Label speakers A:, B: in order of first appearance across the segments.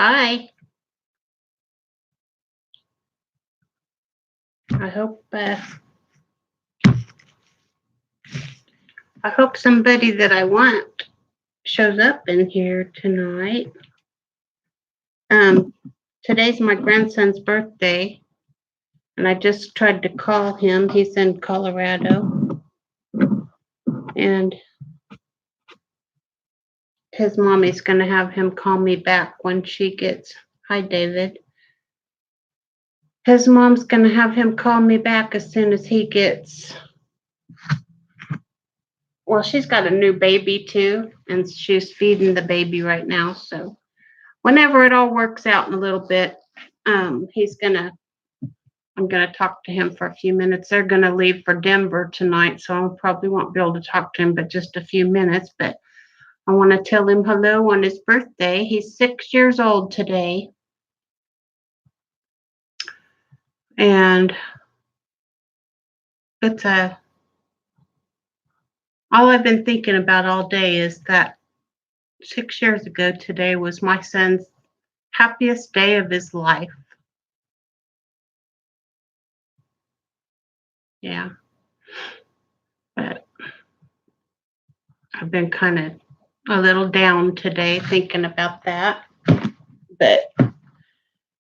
A: Hi. I hope somebody that I want shows up in here tonight. Um, Today's my grandson's birthday, and I just tried to call him. He's in Colorado, and his mommy's gonna have him call me back when she gets. Hi, David. His mom's gonna have him call me back as soon as he gets. Well, she's got a new baby too, and she's feeding the baby right now. So whenever it all works out in a little bit, he's gonna. I'm gonna talk to him for a few minutes. They're gonna leave for Denver tonight, so I probably won't be able to talk to him but just a few minutes. But I want to tell him hello on his birthday. He's 6 years old today, and it's a. All I've been thinking about all day is that 6 years ago today was my son's happiest day of his life. Yeah, but I've been kind of a little down today thinking about that, but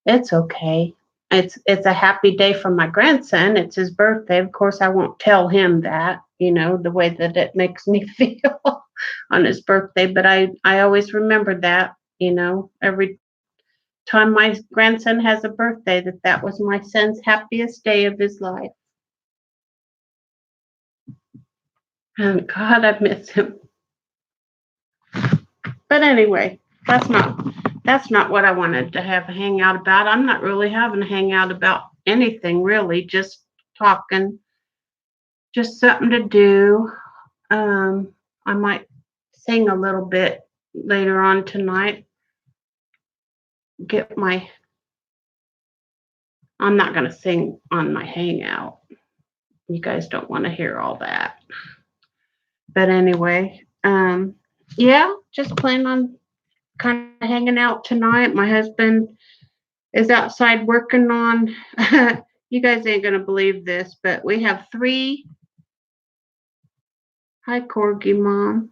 A: it's okay. It's a happy day for my grandson. It's his birthday. Of course, I won't tell him that, the way that it makes me feel on his birthday, but I always remember that, every time my grandson has a birthday, that was my son's happiest day of his life. And God, I miss him. But anyway, that's not what I wanted to have a hangout about. I'm not really having a hangout about anything really, just talking, just something to do. I might sing a little bit later on tonight. Get my I'm not going to sing on my hangout. You guys don't want to hear all that. But anyway, yeah, just planning on kind of hanging out tonight. My husband is outside working on you guys ain't going to believe this, but we have three. Hi, Corgi Mom.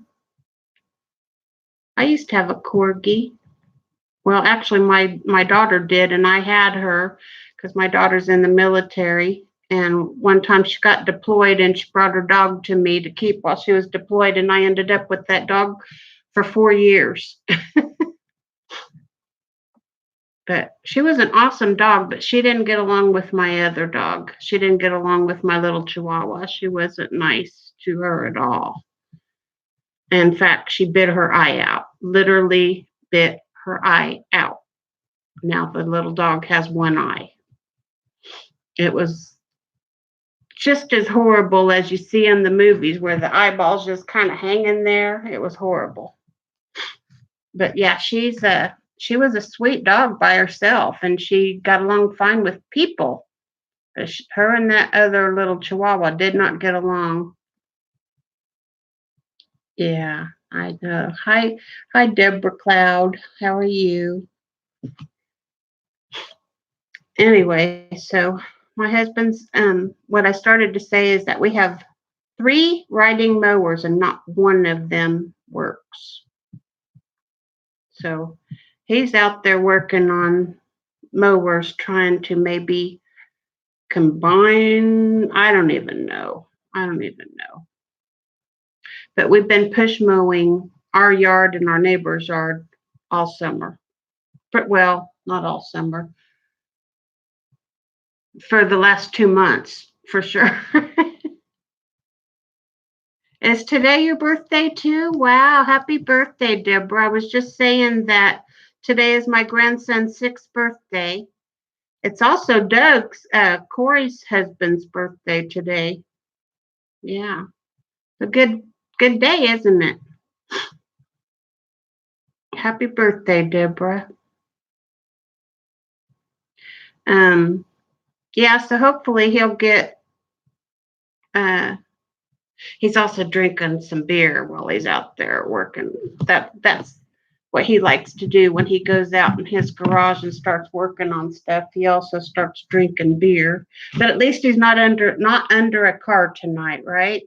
A: I used to have a Corgi. Well, actually, my daughter did, and I had her because my daughter's in the military. And one time she got deployed, and she brought her dog to me to keep while she was deployed, and I ended up with that dog for 4 years. But she was an awesome dog, but she didn't get along with my other dog. She didn't get along with my little Chihuahua. She wasn't nice to her at all. In fact, she bit her eye out, literally bit her eye out. Now the little dog has one eye. It was just as horrible as you see in the movies where the eyeballs just kind of hanging there. It was horrible. But yeah, she was a sweet dog by herself, and she got along fine with people. But her and that other little Chihuahua did not get along. Yeah, I know. Hi, Deborah Cloud. How are you? Anyway, so my husband's what I started to say is that we have 3 riding mowers and not one of them works. So he's out there working on mowers, trying to maybe combine. I don't even know. But we've been push mowing our yard and our neighbor's yard all summer. But well, not all summer. For the last 2 months, for sure. Is today your birthday too? Wow, happy birthday, Deborah. I was just saying that today is my grandson's 6th birthday. It's also Corey's husband's birthday today. Yeah. A good day, isn't it? Happy birthday, Deborah. Yeah, so hopefully he'll get he's also drinking some beer while he's out there working. That's what he likes to do when he goes out in his garage and starts working on stuff. He also starts drinking beer. But at least he's not under a car tonight, right?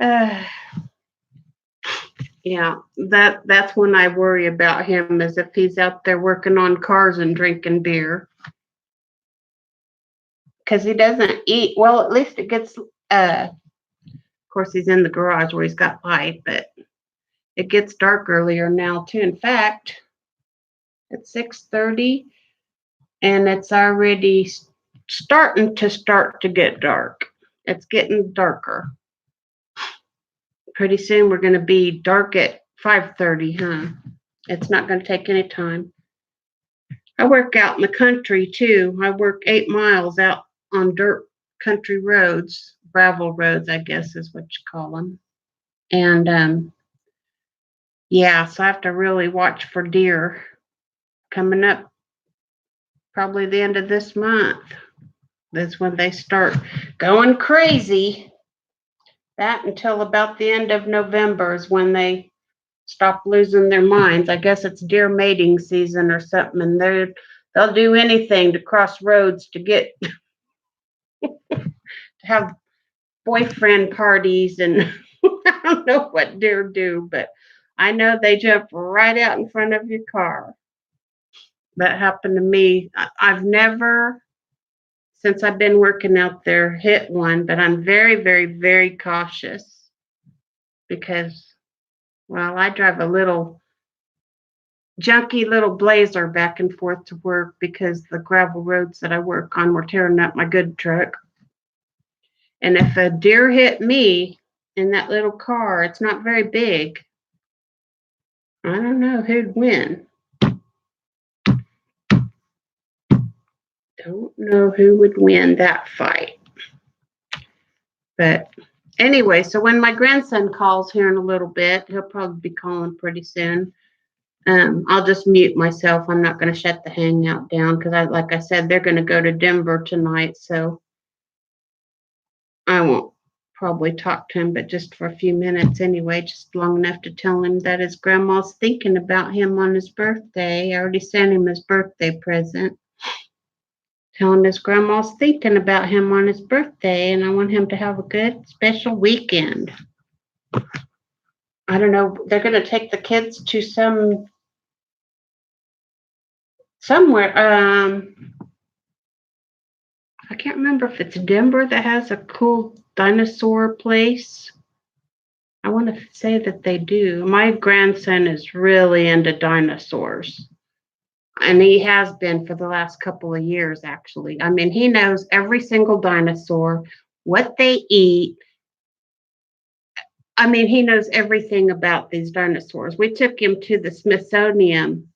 A: uh, yeah, that's when I worry about him, is if he's out there working on cars and drinking beer, because he doesn't eat well. At least it gets. Of course, he's in the garage where he's got light, but it gets dark earlier now too. In fact, it's 6:30, and it's already starting to get dark. It's getting darker. Pretty soon we're going to be dark at 5:30, huh? It's not going to take any time. I work out in the country too. I work 8 miles out on dirt country roads, gravel roads, I guess is what you call them. And yeah, so I have to really watch for deer coming up probably the end of this month. That's when they start going crazy. That until about the end of November is when they stop losing their minds. I guess it's deer mating season or something, and they'll do anything to cross roads to get to have boyfriend parties, and I don't know what deer do, but I know they jump right out in front of your car. That happened to me. I've never, since I've been working out there, hit one, but I'm very, very, very cautious because, well, I drive a little junky little blazer back and forth to work because the gravel roads that I work on were tearing up my good truck. And if a deer hit me in that little car, it's not very big. I don't know who'd win. Don't know who would win that fight. But anyway, so when my grandson calls here in a little bit, he'll probably be calling pretty soon. I'll just mute myself. I'm not going to shut the hangout down because, like I said, they're going to go to Denver tonight, so I won't probably talk to him, but just for a few minutes anyway, just long enough to tell him that his grandma's thinking about him on his birthday. I already sent him his birthday present. Tell him his grandma's thinking about him on his birthday, and I want him to have a good, special weekend. I don't know. They're going to take the kids to somewhere. I can't remember if it's Denver that has a cool dinosaur place. I want to say that they do. My grandson is really into dinosaurs, and he has been for the last couple of years, actually. I mean, he knows every single dinosaur, what they eat. I mean, he knows everything about these dinosaurs. We took him to the Smithsonian.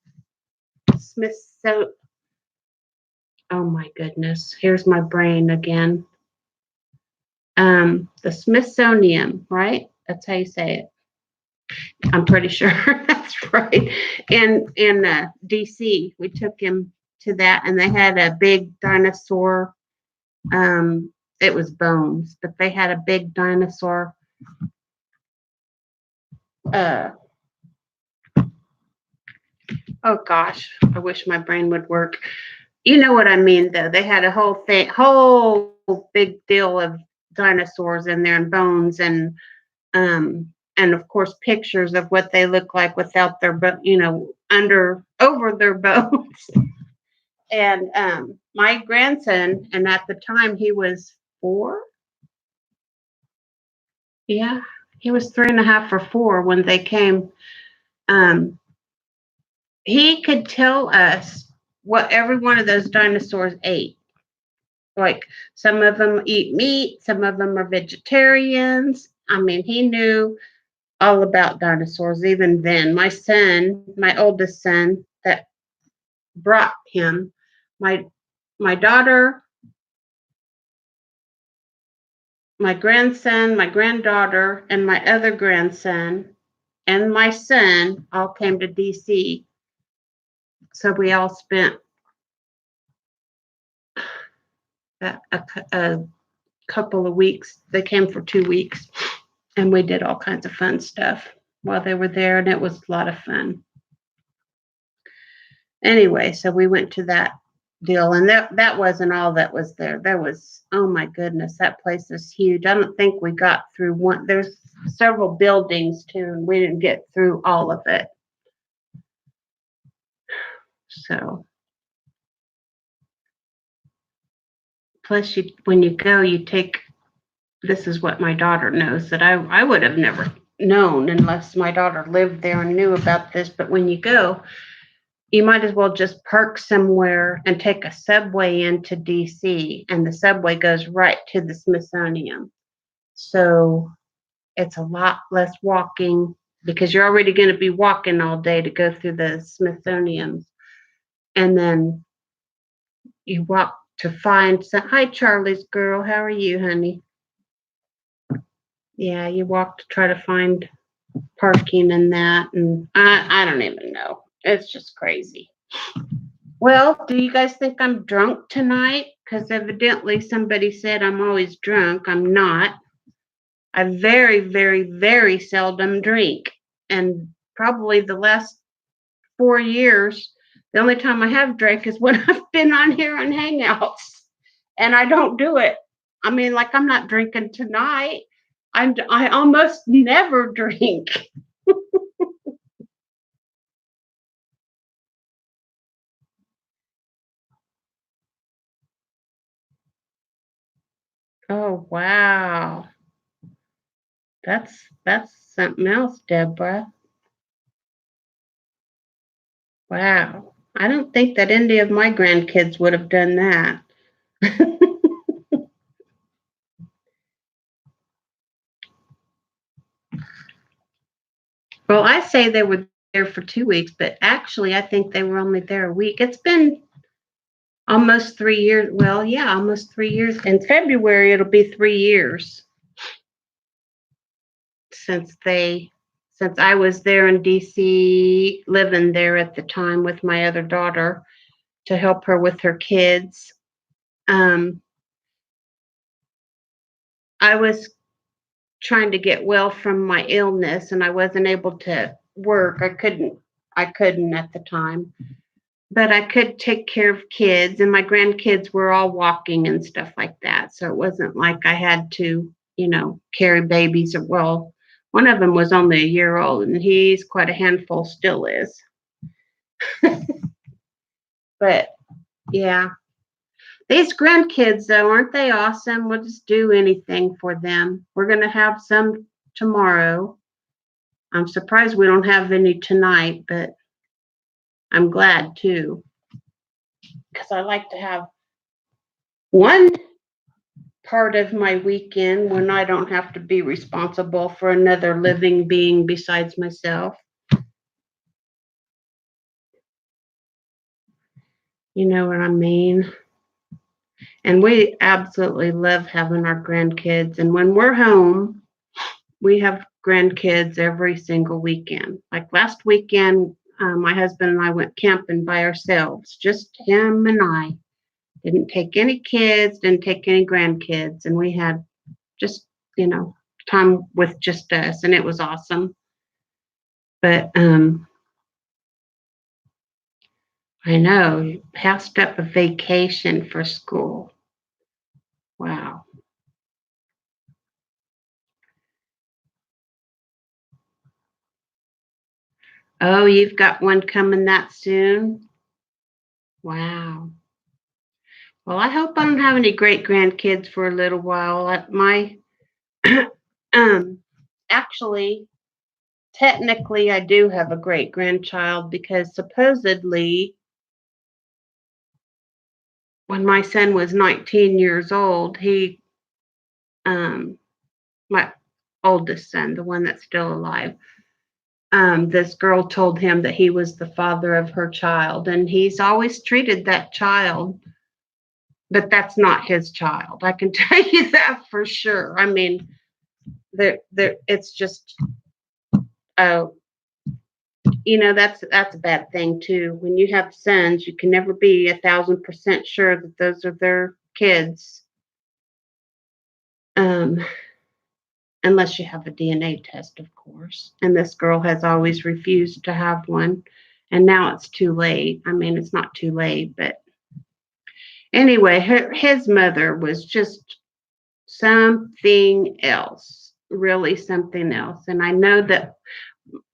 A: Oh my goodness, here's my brain again. The Smithsonian, right? That's how you say it. I'm pretty sure that's right. In DC, we took him to that, and they had a big dinosaur. It was bones, but they had a big dinosaur. Uh, oh gosh, I wish my brain would work. You know what I mean, though. They had a whole big deal of dinosaurs in there and bones, and of course pictures of what they look like without their, over their bones. And my grandson, and at the time he was 4. Yeah, he was 3.5 or 4 when they came. Um, he could tell us what every one of those dinosaurs ate. Like, some of them eat meat, some of them are vegetarians. I mean, he knew all about dinosaurs even then. My oldest son that brought him, my daughter, my grandson, my granddaughter, and my other grandson, and my son all came to DC. So we all spent a couple of weeks. They came for 2 weeks. And we did all kinds of fun stuff while they were there, and it was a lot of fun. Anyway, so we went to that deal, and that wasn't all that was there. There was, oh my goodness, that place is huge. I don't think we got through one. There's several buildings too, and we didn't get through all of it. So plus, when you go, you take. This is what my daughter knows that I would have never known unless my daughter lived there and knew about this. But when you go, you might as well just park somewhere and take a subway into DC, and the subway goes right to the Smithsonian. So it's a lot less walking because you're already going to be walking all day to go through the Smithsonian. And then you walk to find some. Hi, Charlie's girl. How are you, honey? Yeah, you walk to try to find parking and that. And I don't even know. It's just crazy. Well, do you guys think I'm drunk tonight? Because evidently somebody said I'm always drunk. I'm not. I very, very, very seldom drink. And probably the last 4 years, the only time I have drank is when I've been on here on Hangouts. And I don't do it. I mean, like I'm not drinking tonight. I almost never drink. Oh wow. That's something else, Deborah. Wow. I don't think that any of my grandkids would have done that. Well, I say they were there for 2 weeks, but actually, I think they were only there a week. It's been almost 3 years. Well, yeah, almost 3 years. In February, it'll be 3 years since since I was there in DC, living there at the time with my other daughter to help her with her kids. Um, I was trying to get well from my illness, and I wasn't able to work. I couldn't at the time, but I could take care of kids, and my grandkids were all walking and stuff like that. So it wasn't like I had to, carry babies. Well, one of them was only a year old, and he's quite a handful, still is. But yeah, these grandkids, though, aren't they awesome? We'll just do anything for them. We're going to have some tomorrow. I'm surprised we don't have any tonight, but I'm glad too, because I like to have one part of my weekend when I don't have to be responsible for another living being besides myself. You know what I mean? And we absolutely love having our grandkids. And when we're home, we have grandkids every single weekend. Like last weekend, my husband and I went camping by ourselves, just him and I. Didn't take any kids, didn't take any grandkids, and we had just, time with just us, and it was awesome. But I know, passed up a vacation for school. Wow. Oh, you've got one coming that soon? Wow. Well, I hope I don't have any great grandkids for a little while. My um actually technically I do have a great grandchild because supposedly when my son was 19 years old, um my oldest son, the one that's still alive, this girl told him that he was the father of her child, and he's always treated that child, but that's not his child. I can tell you that for sure. I mean, it's just, uh, that's a bad thing too. When you have sons, you can never be 1,000% sure that those are their kids. Um, unless you have a DNA test, of course. And this girl has always refused to have one. And now it's too late. I mean, it's not too late, but anyway, his mother was just something else, really something else. And I know that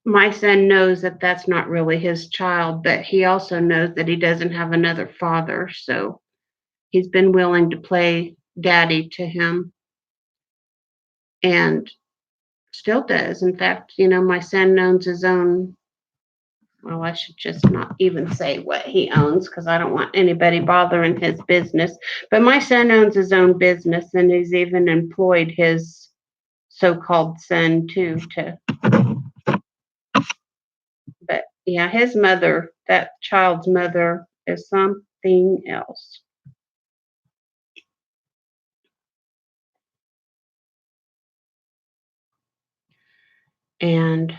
A: my son knows that that's not really his child, but he also knows that he doesn't have another father. So he's been willing to play daddy to him and still does. In fact, my son owns his own. Well, I should just not even say what he owns because I don't want anybody bothering his business. But my son owns his own business and he's even employed his so-called son too to but yeah, his mother, that child's mother is something else. And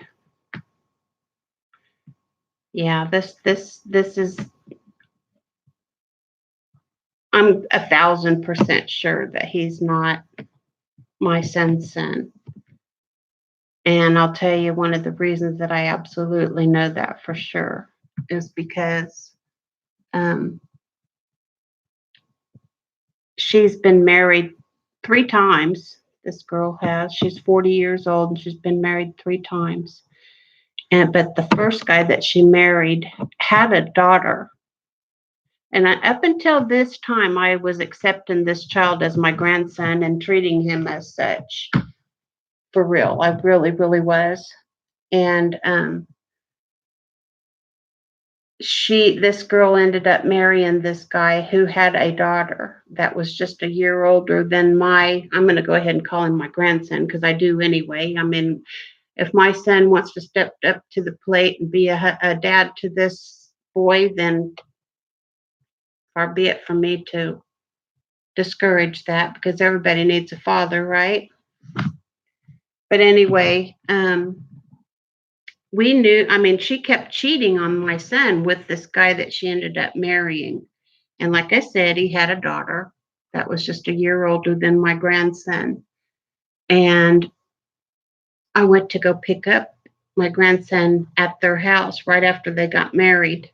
A: yeah, this is I'm 1,000% sure that he's not my son's son. And I'll tell you one of the reasons that I absolutely know that for sure is because um, she's been married 3 times. This girl has. She's 40 years old and she's been married 3 times. But the first guy that she married had a daughter. And up until this time, I was accepting this child as my grandson and treating him as such. For real, I really, really was. And this girl ended up marrying this guy who had a daughter that was just a year older than I'm going to go ahead and call him my grandson because I do anyway. I mean, if my son wants to step up to the plate and be a dad to this boy, then far be it from me to discourage that because everybody needs a father, right? But anyway, we knew, I mean, she kept cheating on my son with this guy that she ended up marrying. And like I said, he had a daughter that was just a year older than my grandson. And I went to go pick up my grandson at their house right after they got married.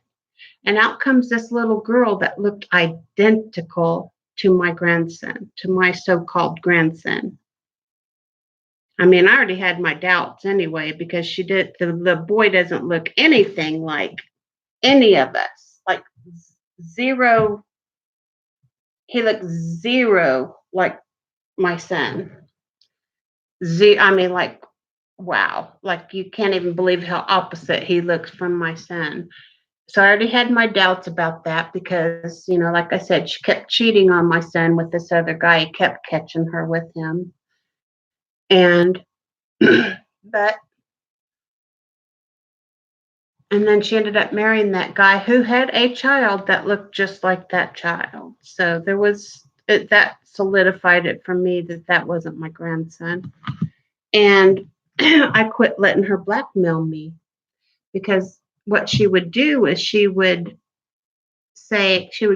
A: And out comes this little girl that looked identical to my grandson, to my so called grandson. I mean, I already had my doubts anyway because the boy doesn't look anything like any of us. Like zero, he looks zero like my son. I mean, like, wow, like you can't even believe how opposite he looks from my son. So I already had my doubts about that because, like I said, she kept cheating on my son with this other guy. He kept catching her with him. And, but, and then she ended up marrying that guy who had a child that looked just like that child. So that solidified it for me that that wasn't my grandson. And I quit letting her blackmail me because what she would do is she would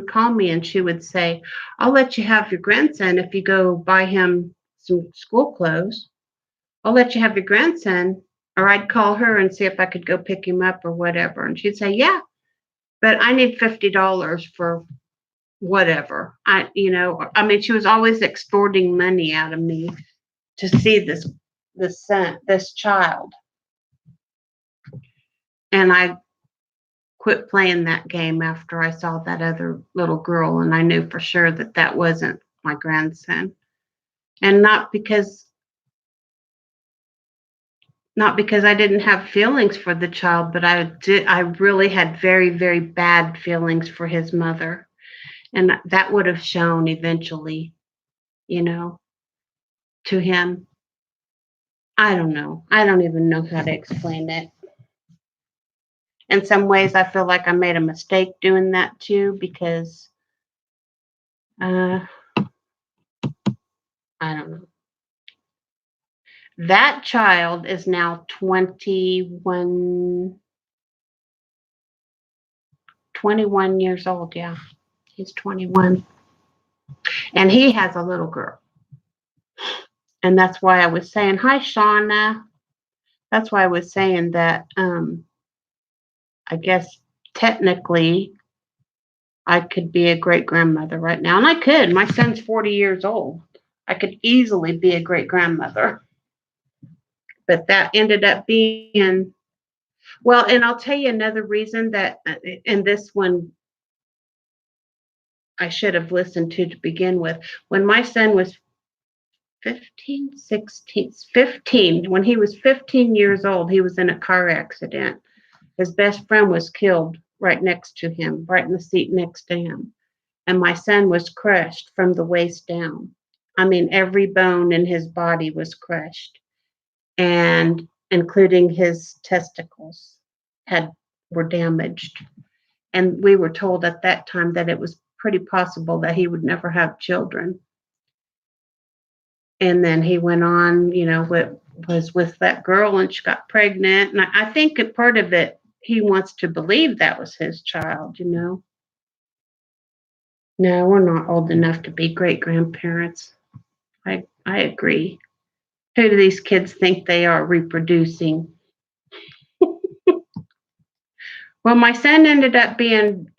A: call me and she would say, I'll let you have your grandson if you go buy him some school clothes. I'll let you have your grandson. Or I'd call her and see if I could go pick him up or whatever. And she'd say, yeah, but I need $50 for whatever. I mean, she was always extorting money out of me to see this child. And I quit playing that game after I saw that other little girl, and I knew for sure that that wasn't my grandson. And not because I didn't have feelings for the child, but I really had very, very bad feelings for his mother. And that would have shown eventually, you know, to him. I don't know. I don't even know how to explain it. In some ways, I feel like I made a mistake doing that too because uh, I don't know. That child is now 21 years old. Yeah, he's 21. And he has a little girl. And that's why I was saying, hi, Shauna. That's why I was saying that I guess technically I could be a great grandmother right now. And I could. My son's 40 years old. I could easily be a great grandmother. But that ended up being, well, and I'll tell you another reason that, and this one I should have listened to begin with. When my son was 15, 16, 15, when he was 15 years old, he was in a car accident. His best friend was killed right next to him, right in the seat next to him. And my son was crushed from the waist down. I mean, every bone in his body was crushed, and including his testicles had were damaged. And we were told at that time that it was pretty possible that he would never have children. And then he went on, was with that girl and she got pregnant. And I think a part of it, he wants to believe that was his child. No, we're not old enough to be great grandparents. I agree. Who do these kids think they are reproducing? Well, my son ended up being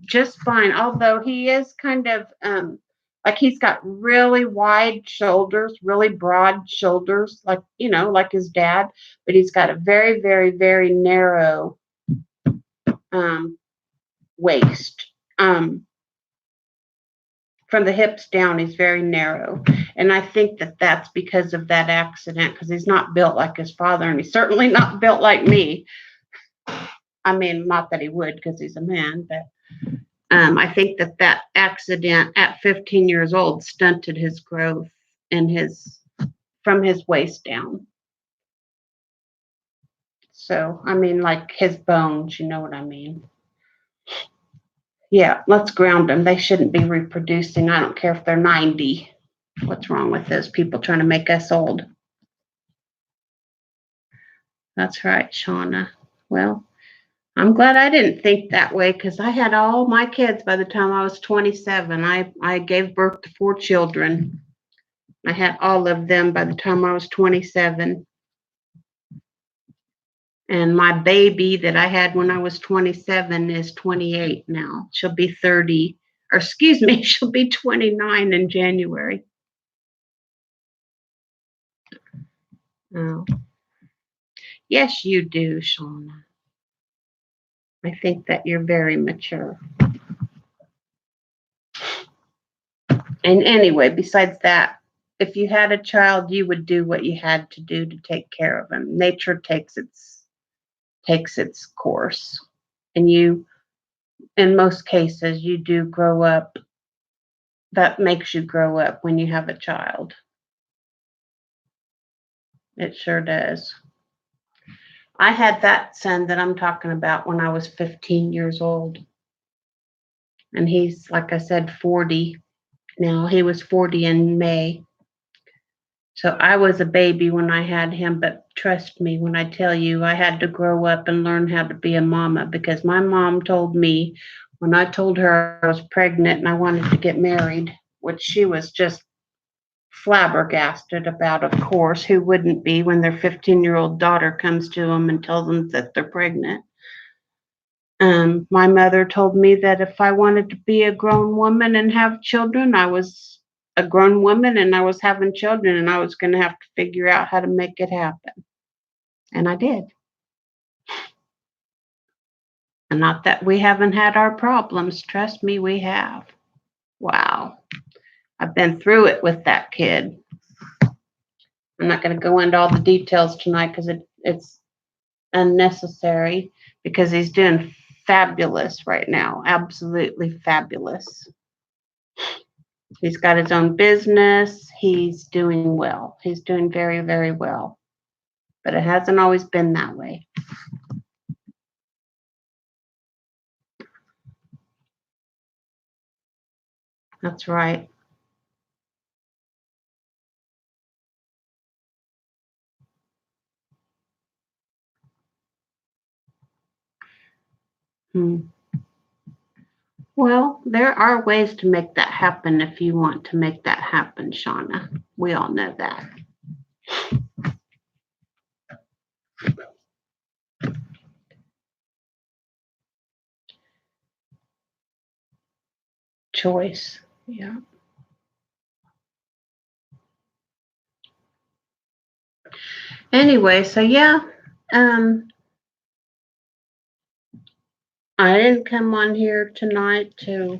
A: just fine, although he is kind of like he's got really wide shoulders, really broad shoulders, like like his dad, but he's got a very, very, very narrow um, waist. From the hips down, he's very narrow, and I think that that's because of that accident. Because he's not built like his father, and he's certainly not built like me. I mean, not that he would, because he's a man, but I think that accident at 15 years old stunted his growth in his from his waist down. So, I mean, like his bones, you know what I mean? Yeah, let's ground them. They shouldn't be reproducing. I don't care if they're 90. What's wrong with those people trying to make us old? That's right, Shauna. Well, I'm glad I didn't think that way because I had all my kids by the time I was 27. I gave birth to 4 children. I had all of them by the time I was 27. And my baby that I had when I was 27 is 28 now. She'll be 30, or excuse me, she'll be 29 in January. Oh, yes, you do, Shauna. I think that you're very mature. And anyway, besides that, if you had a child, you would do what you had to do to take care of him. Nature takes its course, and you, in most cases, you do grow up. That makes you grow up when you have a child. It sure does. I had that son that I'm talking about when I was 15 years old, and he's, like I said, 40 now. He was 40 in May. So I was a baby when I had him, but trust me when I tell you I had to grow up and learn how to be a mama because my mom told me when I told her I was pregnant and I wanted to get married, which she was just flabbergasted about, of course. Who wouldn't be when their 15-year-old daughter comes to them and tells them that they're pregnant? My mother told me that if I wanted to be a grown woman and have children, I was a grown woman and I was having children and I was going to have to figure out how to make it happen. And I did. And not that we haven't had our problems. Trust me, we have. Wow. I've been through it with that kid. I'm not going to go into all the details tonight because it's unnecessary because he's doing fabulous right now. Absolutely fabulous. He's got his own business. He's doing well. He's doing very, very well. But it hasn't always been that way. That's right. Hmm. Well, there are ways to make that happen if you want to make that happen, Shauna. We all know that. Choice. Yeah. Anyway, so yeah, um, I didn't come on here tonight to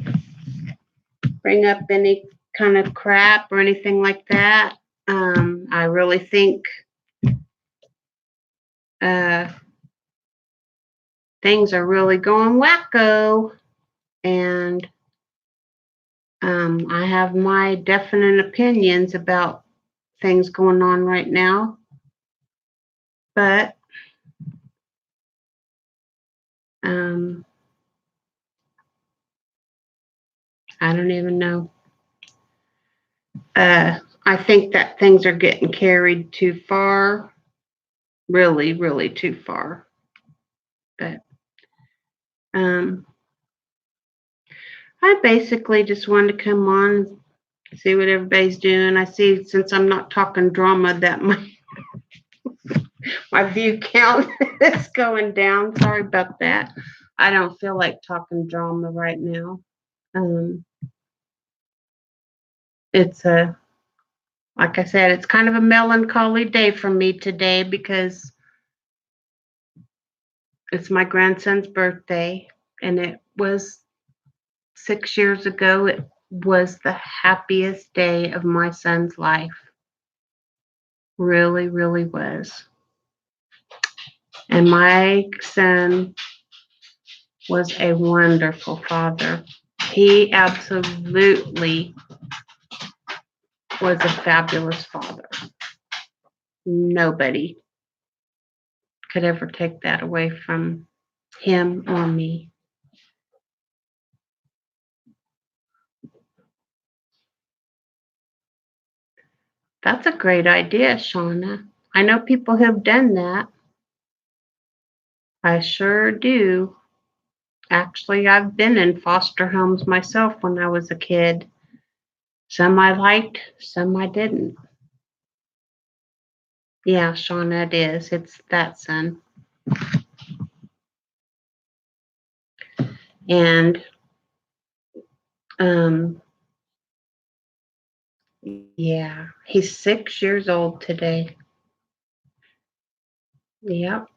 A: bring up any kind of crap or anything like that. I really think uh, things are really going wacko, and I have my definite opinions about things going on right now, but um, I don't even know. I think that things are getting carried too far, really, really too far. But um, I basically just wanted to come on, see what everybody's doing. I see since I'm not talking drama that my view count is going down. Sorry about that. I don't feel like talking drama right now. Um, it's a like I said, it's kind of a melancholy day for me today because it's my grandson's birthday, and it was 6 years ago. It was the happiest day of my son's life. Really, really was. And my son was a wonderful father. He absolutely was a fabulous father. Nobody could ever take that away from him or me. That's a great idea, Shauna. I know people who've done that. I sure do. Actually, I've been in foster homes myself when I was a kid. Some I liked, some I didn't. Yeah, Shauna, it is. It's that son. And um, yeah, he's 6 years old today. Yep.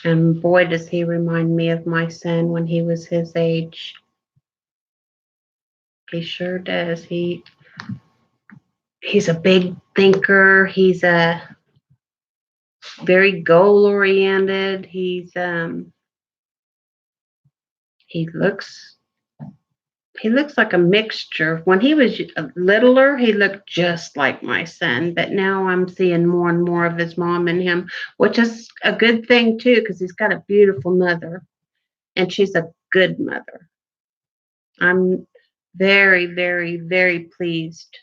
A: And boy, does he remind me of my son when he was his age. He sure does. He's a big thinker. He's a very goal oriented. He looks like a mixture. When he was littler, he looked just like my son, but now I'm seeing more and more of his mom in him, which is a good thing too, because he's got a beautiful mother, and she's a good mother. I'm very, very, very pleased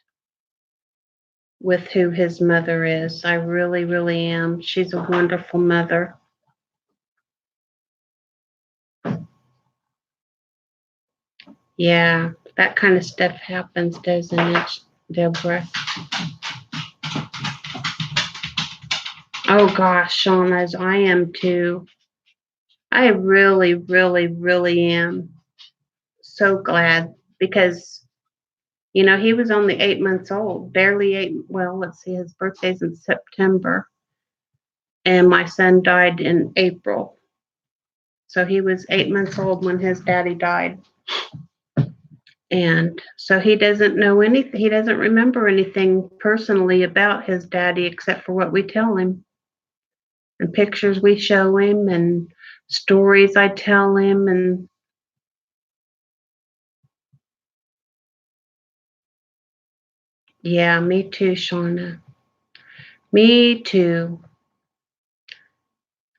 A: with who his mother is. I really, really am. She's a wonderful mother. Yeah, that kind of stuff happens, doesn't it, Deborah? Oh gosh, Shauna's, I am too. I really, really, really am so glad because, he was only 8 months old, barely eight. Well, let's see, his birthday's in September, and my son died in April. So he was 8 months old when his daddy died. And so he doesn't know anything, he doesn't remember anything personally about his daddy except for what we tell him and pictures we show him and stories I tell him. And yeah, me too, Shauna. Me too.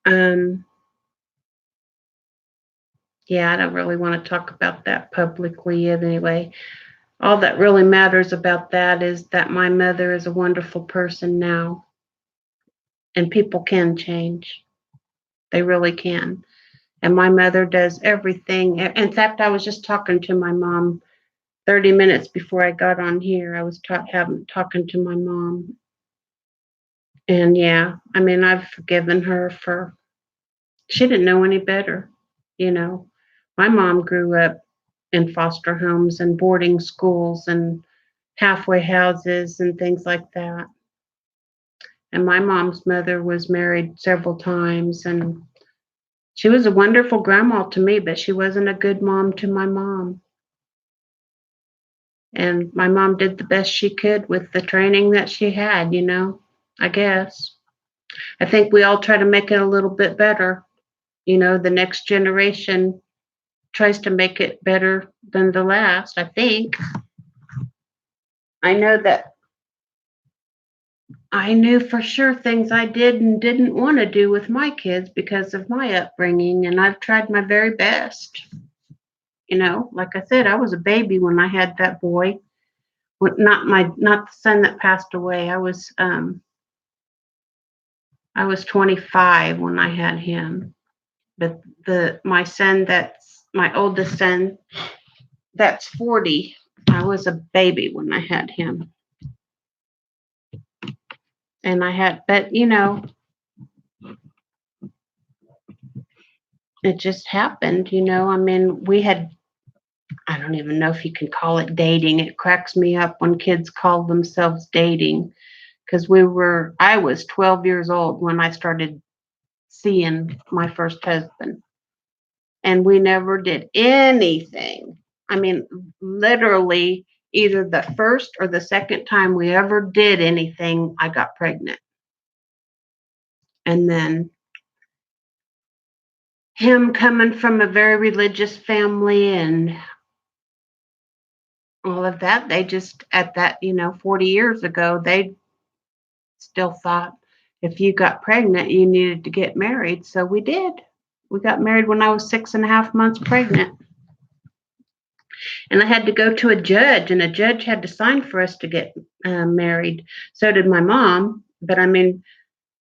A: Um, yeah, I don't really want to talk about that publicly anyway. All that really matters about that is that my mother is a wonderful person now, and people can change. They really can. And my mother does everything. In fact, I was just talking to my mom 30 minutes before I got on here. I was talking to my mom. And yeah, I mean, I've forgiven her for, she didn't know any better, you know. My mom grew up in foster homes and boarding schools and halfway houses and things like that. And my mom's mother was married several times, and she was a wonderful grandma to me, but she wasn't a good mom to my mom. And my mom did the best she could with the training that she had, I guess. I think we all try to make it a little bit better. The next generation tries to make it better than the last, I think. I know that I knew for sure things I did and didn't want to do with my kids because of my upbringing, and I've tried my very best. Like I said, I was a baby when I had that boy. Not the son that passed away. I was 25 when I had him. But my son, that's my oldest son, that's 40. I was a baby when I had him. And but it just happened, I mean, I don't even know if you can call it dating. It cracks me up when kids call themselves dating because I was 12 years old when I started seeing my first husband, and we never did anything. I mean, literally, either the first or the second time we ever did anything, I got pregnant. And then him coming from a very religious family and all of that, they just, at that, 40 years ago, they still thought if you got pregnant, you needed to get married. So we did. We got married when I was 6.5 months pregnant. And I had to go to a judge, and a judge had to sign for us to get married. So did my mom. But I mean,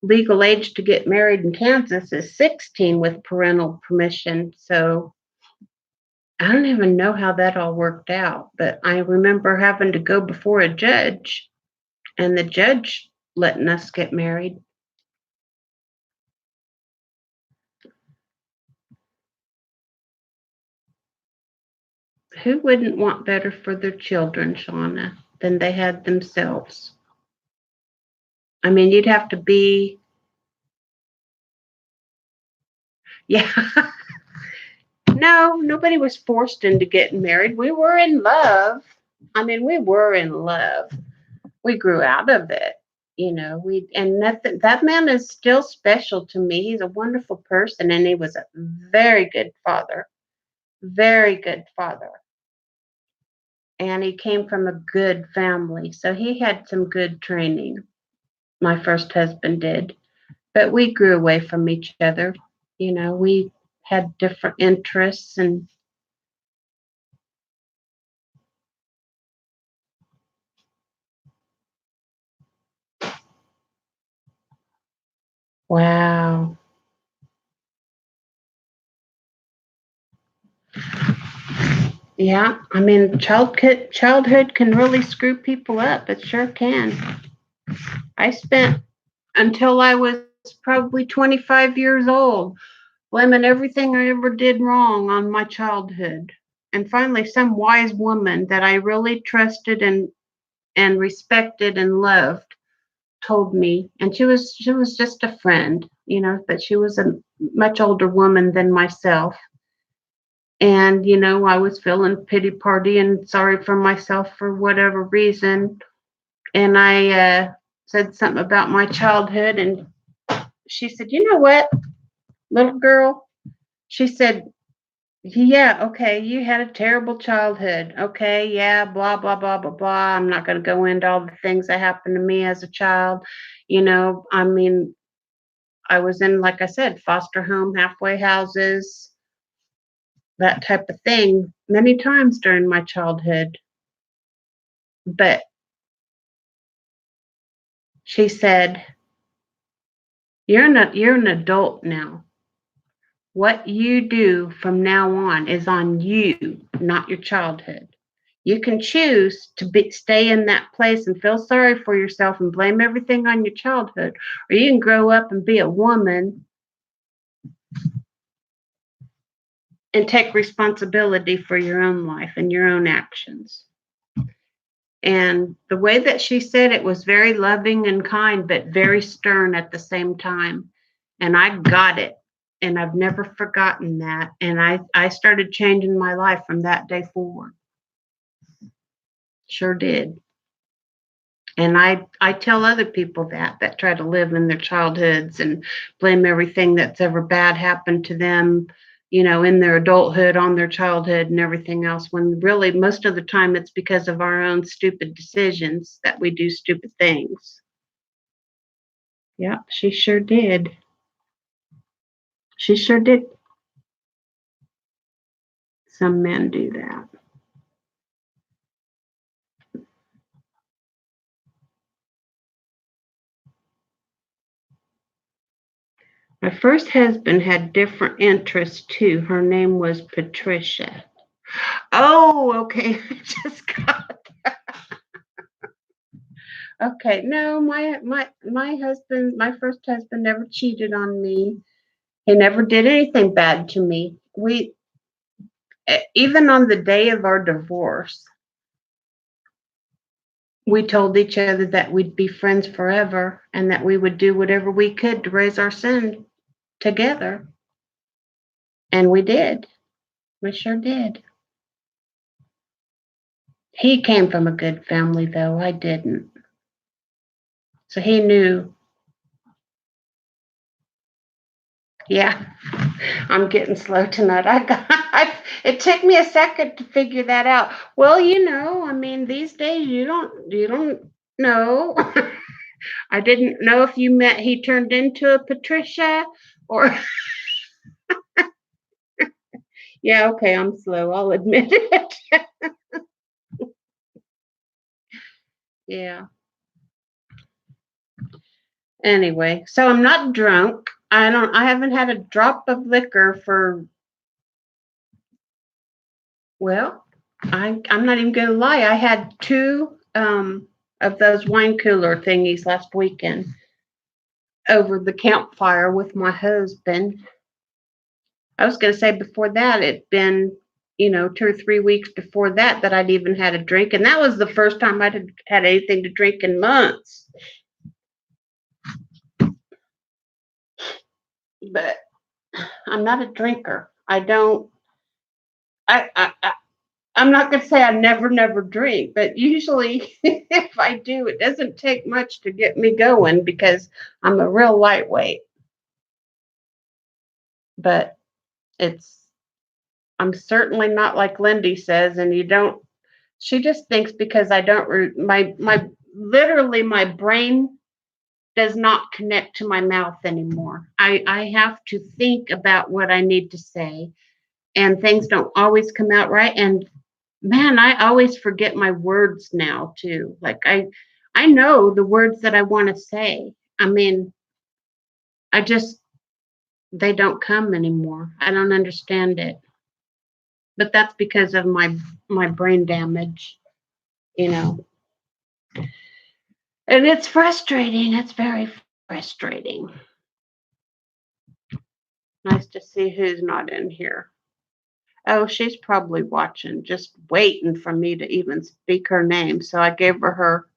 A: legal age to get married in Kansas is 16 with parental permission. So I don't even know how that all worked out. But I remember having to go before a judge, and the judge letting us get married. Who wouldn't want better for their children, Shauna, than they had themselves? I mean, you'd have to be, yeah. No, nobody was forced into getting married. We were in love. I mean, we were in love. We grew out of it. And that man is still special to me. He's a wonderful person, and he was a very good father. Very good father. And he came from a good family. So he had some good training. My first husband did. But we grew away from each other. We had different interests, and wow. Yeah, I mean, childhood can really screw people up. It sure can. I spent until I was probably 25 years old blaming everything I ever did wrong on my childhood. And finally, some wise woman that I really trusted and respected and loved told me, and she was just a friend, but she was a much older woman than myself. And, I was feeling pity party and sorry for myself for whatever reason. And I said something about my childhood. And she said, "You know what, little girl?" She said, "Yeah, okay, you had a terrible childhood. Okay, yeah, blah, blah, blah, blah, blah. I'm not going to go into all the things that happened to me as a child. I mean, I was in, like I said, foster home, halfway houses, that type of thing many times during my childhood. But she said, you're an adult now. What you do from now on is on you, not your childhood. You can choose to stay in that place and feel sorry for yourself and blame everything on your childhood, or you can grow up and be a woman and take responsibility for your own life and your own actions. And the way that she said it was very loving and kind, but very stern at the same time. And I got it. And I've never forgotten that. And I started changing my life from that day forward. Sure did. And I tell other people that try to live in their childhoods and blame everything that's ever bad happened to them, in their adulthood on their childhood and everything else, when really most of the time it's because of our own stupid decisions that we do stupid things. Yep, she sure did. She sure did. Some men do that. My first husband had different interests too. Her name was Patricia. Oh, okay. I just got okay. No, my husband, my first husband never cheated on me. He never did anything bad to me. We even on the day of our divorce, we told each other that we'd be friends forever and that we would do whatever we could to raise our son together. And we did. We sure did. He came from a good family, though. I didn't. So he knew. Yeah, I'm getting slow tonight. It took me a second to figure that out. Well, I mean, these days you don't know. I didn't know if you meant he turned into a Patricia or yeah, okay, I'm slow. I'll admit it. Yeah. Anyway, so I'm not drunk. I haven't had a drop of liquor for well, I'm not even gonna lie. I had two of those wine cooler thingies last weekend over the campfire with my husband. I was gonna say before that it'd been, 2 or 3 weeks before that I'd even had a drink, and that was the first time I'd had anything to drink in months. But I'm not a drinker. I don't. I'm not going to say I never drink, but usually if I do, it doesn't take much to get me going because I'm a real lightweight. But it's, I'm certainly not like Lindy says, and you don't, she just thinks because I don't, literally my brain does not connect to my mouth anymore. I have to think about what I need to say, and things don't always come out right. And man, I always forget my words now too. Like I know the words that I want to say. I mean, I just they don't come anymore. I don't understand it. But that's because of my brain damage, you know. And it's frustrating. It's very frustrating. Nice to see who's not in here. Oh, she's probably watching, just waiting for me to even speak her name. So I gave her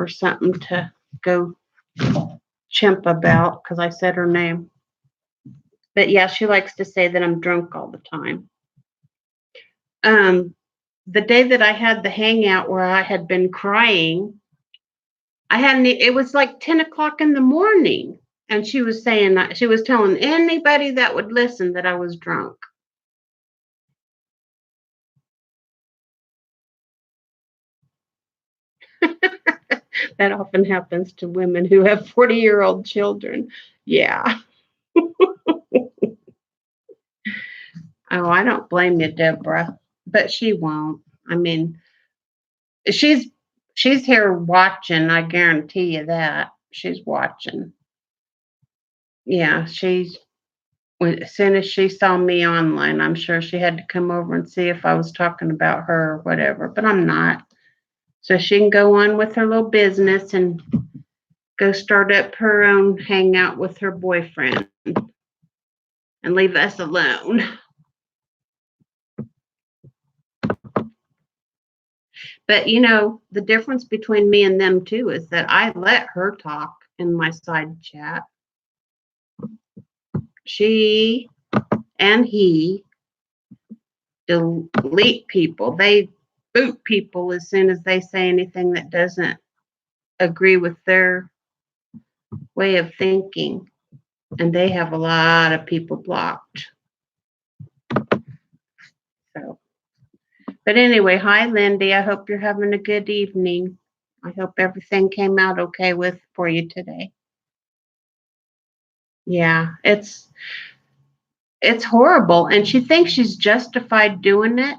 A: something to go chimp about because I said her name. But yeah, she likes to say that I'm drunk all the time. Um, the day that I had the hangout where I had been crying, I hadn't. It was like 10 o'clock in the morning, and she was saying that she was telling anybody that would listen that I was drunk. That often happens to women who have 40-year-old children. Yeah. Oh, I don't blame you, Deborah, but she won't. I mean, she's she's here watching, I guarantee you that. She's watching. Yeah, she's As soon as she saw me online, I'm sure she had to come over and see if I was talking about her or whatever, but I'm not. So she can go on with her little business and go start up her own hangout with her boyfriend and leave us alone. But the difference between me and them too is that I let her talk in my side chat. She and he delete people. They boot people as soon as they say anything that doesn't agree with their way of thinking. And they have a lot of people blocked. So, but anyway, hi Lindy. I hope you're having a good evening. I hope everything came out okay for you today. Yeah, it's horrible. And she thinks she's justified doing it.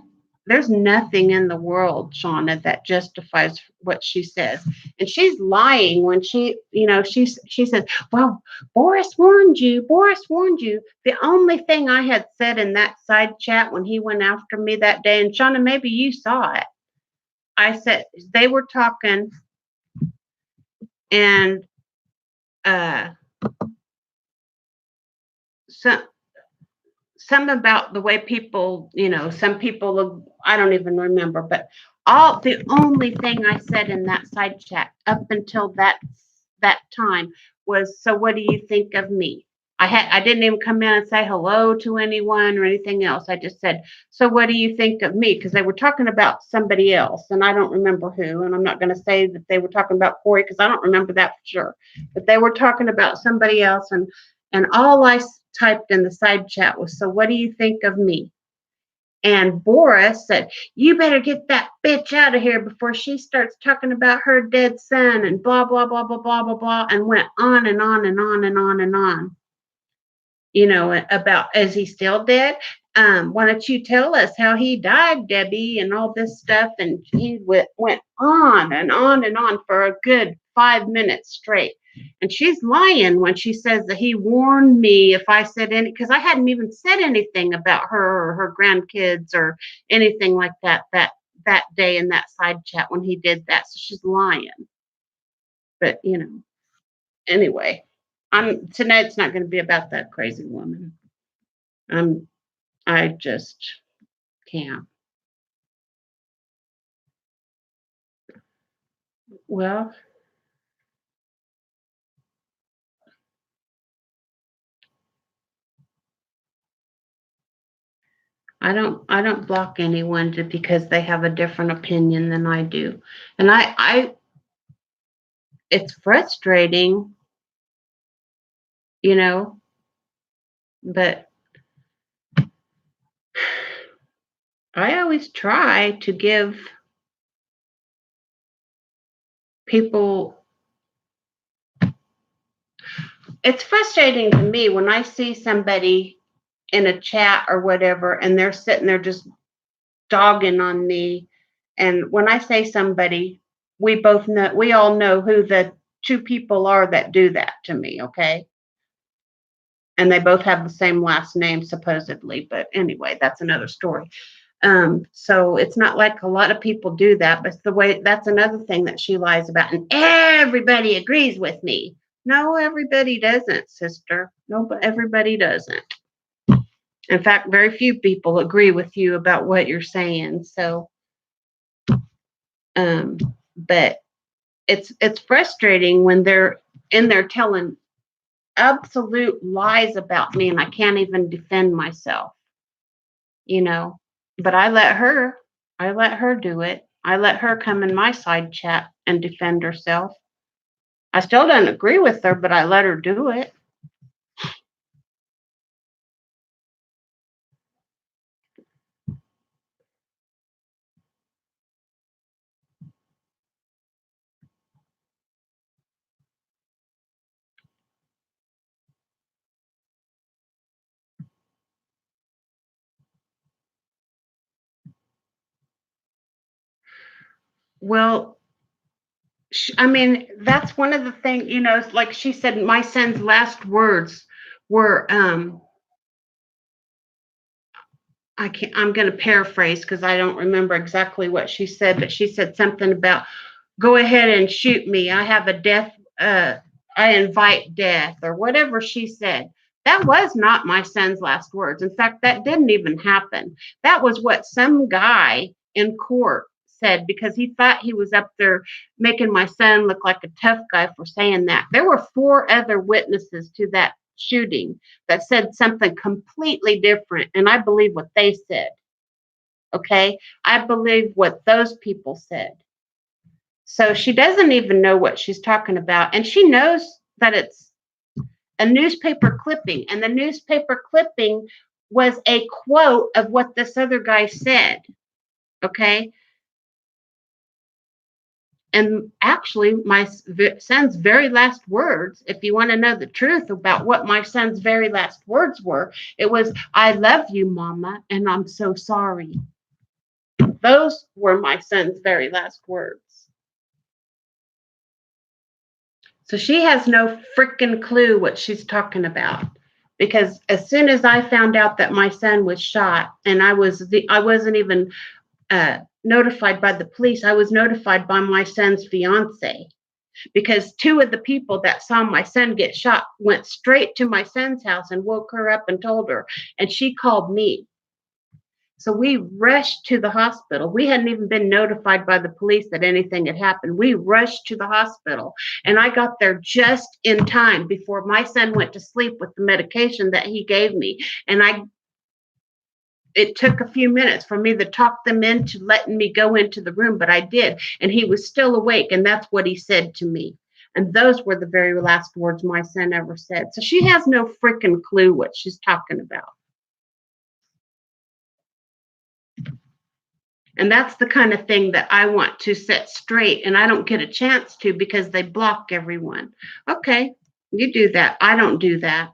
A: There's nothing in the world, Shauna, that justifies what she says. And she's lying when she says, well, Boris warned you. Boris warned you. The only thing I had said in that side chat when he went after me that day, and Shauna, maybe you saw it. I said they were talking and some some about the way people, some people, I don't even remember, but the only thing I said in that side chat up until that time was, so what do you think of me? I didn't even come in and say hello to anyone or anything else. I just said, so what do you think of me? Because they were talking about somebody else and I don't remember who. And I'm not going to say that they were talking about Corey because I don't remember that for sure. But they were talking about somebody else. And all I typed in the side chat was, so what do you think of me? And Boris said, you better get that bitch out of here before she starts talking about her dead son and blah, blah, blah, blah, blah, blah, blah, and went on and on and on and on and on, about, is he still dead? Why don't you tell us how he died, Debbie, and all this stuff? And he went on and on and on for a good 5 minutes straight. And she's lying when she says that he warned me if I said any, because I hadn't even said anything about her or her grandkids or anything like that day in that side chat when he did that. So she's lying. But anyway, tonight's not going to be about that crazy woman. I just can't. Well, I don't block anyone just because they have a different opinion than I do. And I it's frustrating, you know, but I always try to give people, it's frustrating to me when I see somebody in a chat or whatever and they're sitting there just dogging on me. And when I say somebody, we all know who the two people are that do that to me, okay? And they both have the same last name supposedly, but anyway, that's another story. So it's not like a lot of people do that, but that's another thing that she lies about. And everybody agrees with me. No, everybody doesn't, sister. No, but everybody doesn't. In fact, very few people agree with you about what you're saying. So, um, but it's frustrating when they're in there telling absolute lies about me and I can't even defend myself, you know. But I let her do it. I let her come in my side chat and defend herself. I still don't agree with her, but I let her do it. Well, I mean, that's one of the things, like she said, my son's last words were I'm going to paraphrase because I don't remember exactly what she said, but she said something about go ahead and shoot me. I have a death, I invite death, or whatever she said. That was not my son's last words. In fact, that didn't even happen. That was what some guy in court said because he thought he was up there making my son look like a tough guy for saying that. There were 4 other witnesses to that shooting that said something completely different. And I believe what they said. Okay. I believe what those people said. So she doesn't even know what she's talking about. And she knows that it's a newspaper clipping. And the newspaper clipping was a quote of what this other guy said. Okay. And actually, my son's very last words, if you want to know the truth about what my son's very last words were, it was, I love you, Mama, and I'm so sorry. Those were my son's very last words. So she has no freaking clue what she's talking about. Because as soon as I found out that my son was shot, and I wasn't even notified by the police, I was notified by my son's fiance. Because 2 of the people that saw my son get shot went straight to my son's house and woke her up and told her, and she called me. So we rushed to the hospital. We hadn't even been notified by the police that anything had happened. We rushed to the hospital, and I got there just in time before my son went to sleep with the medication that he gave me. And it took a few minutes for me to talk them into letting me go into the room, but I did. And he was still awake, and that's what he said to me. And those were the very last words my son ever said. So she has no freaking clue what she's talking about. And that's the kind of thing that I want to set straight, and I don't get a chance to because they block everyone. Okay, you do that. I don't do that.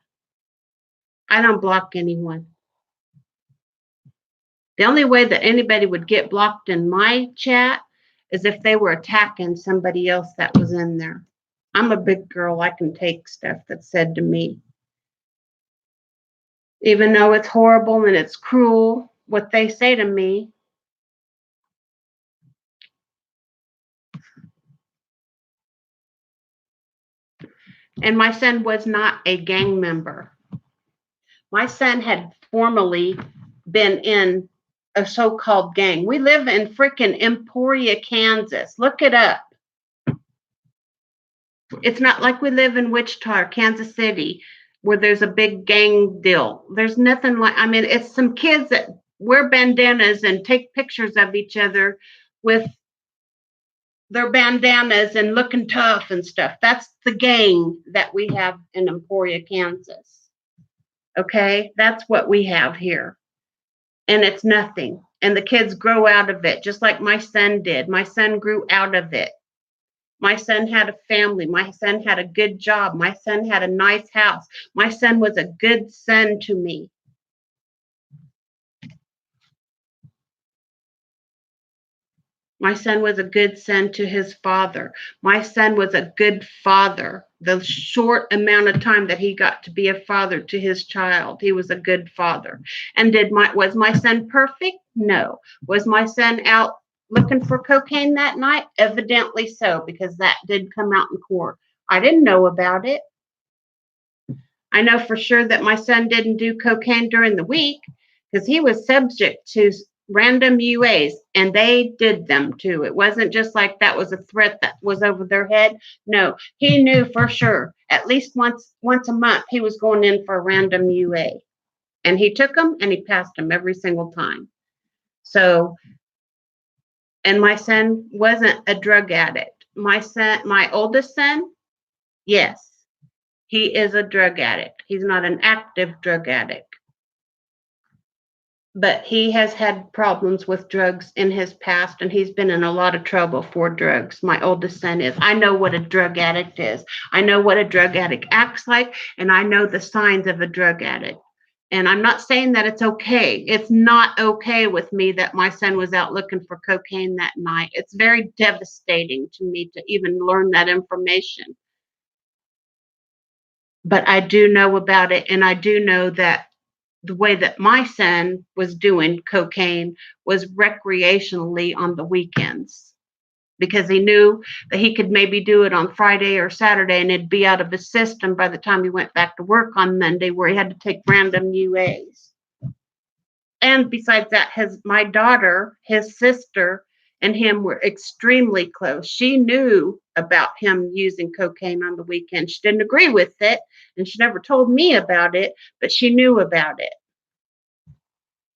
A: I don't block anyone. The only way that anybody would get blocked in my chat is if they were attacking somebody else that was in there. I'm a big girl. I can take stuff that's said to me. Even though it's horrible and it's cruel, what they say to me, and my son was not a gang member. My son had formerly been in a so-called gang. We live in freaking Emporia, Kansas. Look it up. It's not like we live in Wichita or Kansas City where there's a big gang deal. There's nothing like, I mean, it's some kids that wear bandanas and take pictures of each other with their bandanas and looking tough and stuff. That's the gang that we have in Emporia, Kansas. Okay, that's what we have here. And it's nothing. And the kids grow out of it, just like my son did. My son grew out of it. My son had a family. My son had a good job. My son had a nice house. My son was a good son to me. My son was a good son to his father. My son was a good father. The short amount of time that he got to be a father to his child, he was a good father. And was my son perfect? No. Was my son out looking for cocaine that night? Evidently so, because that did come out in court. I didn't know about it. I know for sure that my son didn't do cocaine during the week because he was subject to random UAs, and they did them too. It wasn't just like that was a threat that was over their head. No, he knew for sure at least once a month he was going in for a random UA, and he took them and he passed them every single time. So, and my son wasn't a drug addict. My oldest son, yes, he is a drug addict. He's not an active drug addict. But he has had problems with drugs in his past, and he's been in a lot of trouble for drugs. My oldest son is. I know what a drug addict is. I know what a drug addict acts like, and I know the signs of a drug addict. And I'm not saying that it's okay. It's not okay with me that my son was out looking for cocaine that night. It's very devastating to me to even learn that information. But I do know about it, and I do know that the way that my son was doing cocaine was recreationally on the weekends, because he knew that he could maybe do it on Friday or Saturday and it'd be out of his system by the time he went back to work on Monday, where he had to take random UAs. And besides that, my daughter, his sister, and him were extremely close. She knew about him using cocaine on the weekend. She didn't agree with it, and she never told me about it, but she knew about it.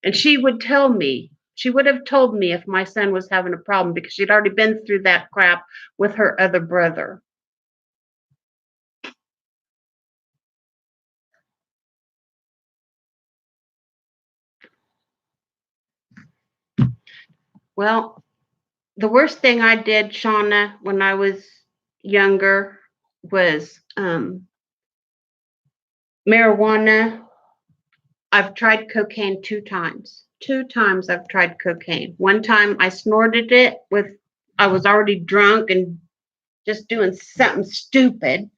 A: And she would tell me, she would have told me if my son was having a problem, because she'd already been through that crap with her other brother. Well, the worst thing I did, Shauna, when I was younger was marijuana. I've tried cocaine 2 times. 2 times I've tried cocaine. One time I snorted it I was already drunk and just doing something stupid.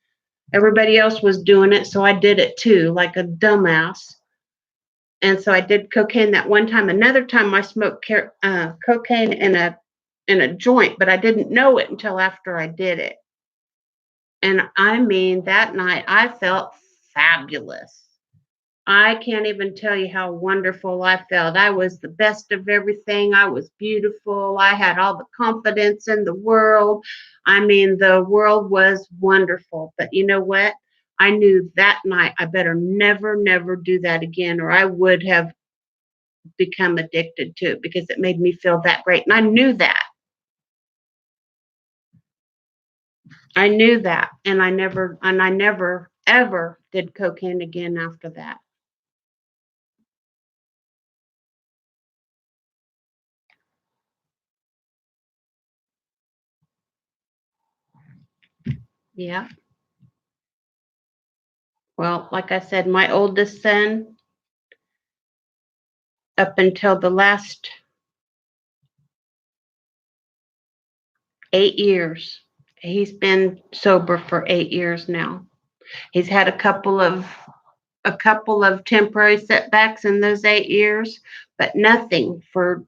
A: Everybody else was doing it, so I did it too, like a dumbass. And so I did cocaine that one time. Another time I smoked cocaine in a joint, but I didn't know it until after I did it. And I mean, that night I felt fabulous. I can't even tell you how wonderful I felt. I was the best of everything. I was beautiful. I had all the confidence in the world. I mean, the world was wonderful. But you know what? I knew that night I better never, never do that again, or I would have become addicted to it, because it made me feel that great. And I knew that. I knew that. And I never, ever did cocaine again after that. Yeah. Well, like I said, my oldest son, up until the last 8 years, he's been sober for 8 years now. He's had a couple of temporary setbacks in those 8 years, but nothing for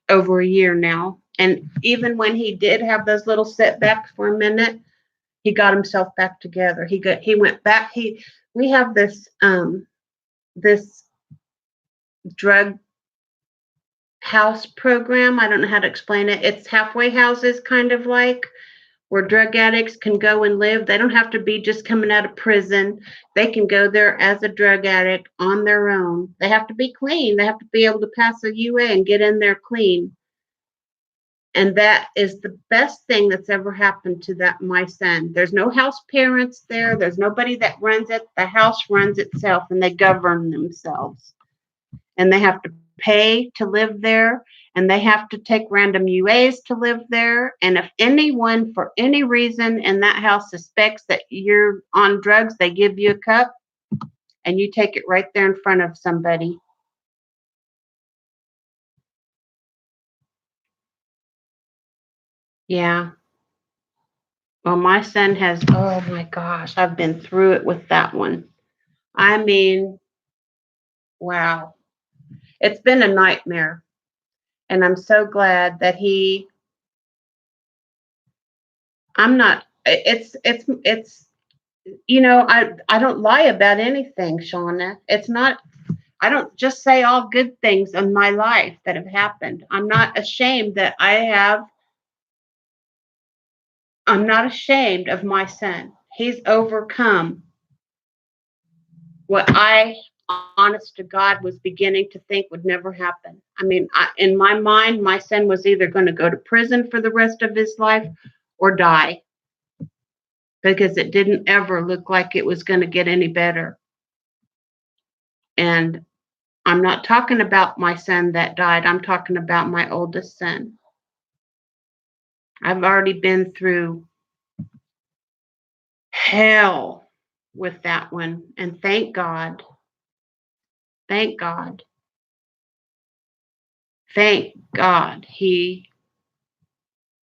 A: over a year now. And even when he did have those little setbacks for a minute, he got himself back together. He went back. We have this drug house program. I don't know how to explain it. It's halfway houses, kind of like, where drug addicts can go and live. They don't have to be just coming out of prison. They can go there as a drug addict on their own. They have to be clean. They have to be able to pass a UA and get in there clean. And that is the best thing that's ever happened to my son. There's no house parents there. There's nobody that runs it. The house runs itself, and they govern themselves. And they have to pay to live there, and they have to take random UAs to live there. And if anyone, for any reason, in that house suspects that you're on drugs, they give you a cup and you take it right there in front of somebody. Yeah. Well, my son has, oh my gosh, I've been through it with that one. I mean, wow. It's been a nightmare. And I'm so glad that I'm not, it's, I don't lie about anything, Shauna. It's not, I don't just say all good things in my life that have happened. I'm not ashamed of my son. He's overcome what I, honest to God, was beginning to think would never happen. I mean, in my mind, my son was either going to go to prison for the rest of his life or die, because it didn't ever look like it was going to get any better. And I'm not talking about my son that died. I'm talking about my oldest son. I've already been through hell with that one. And thank God, thank God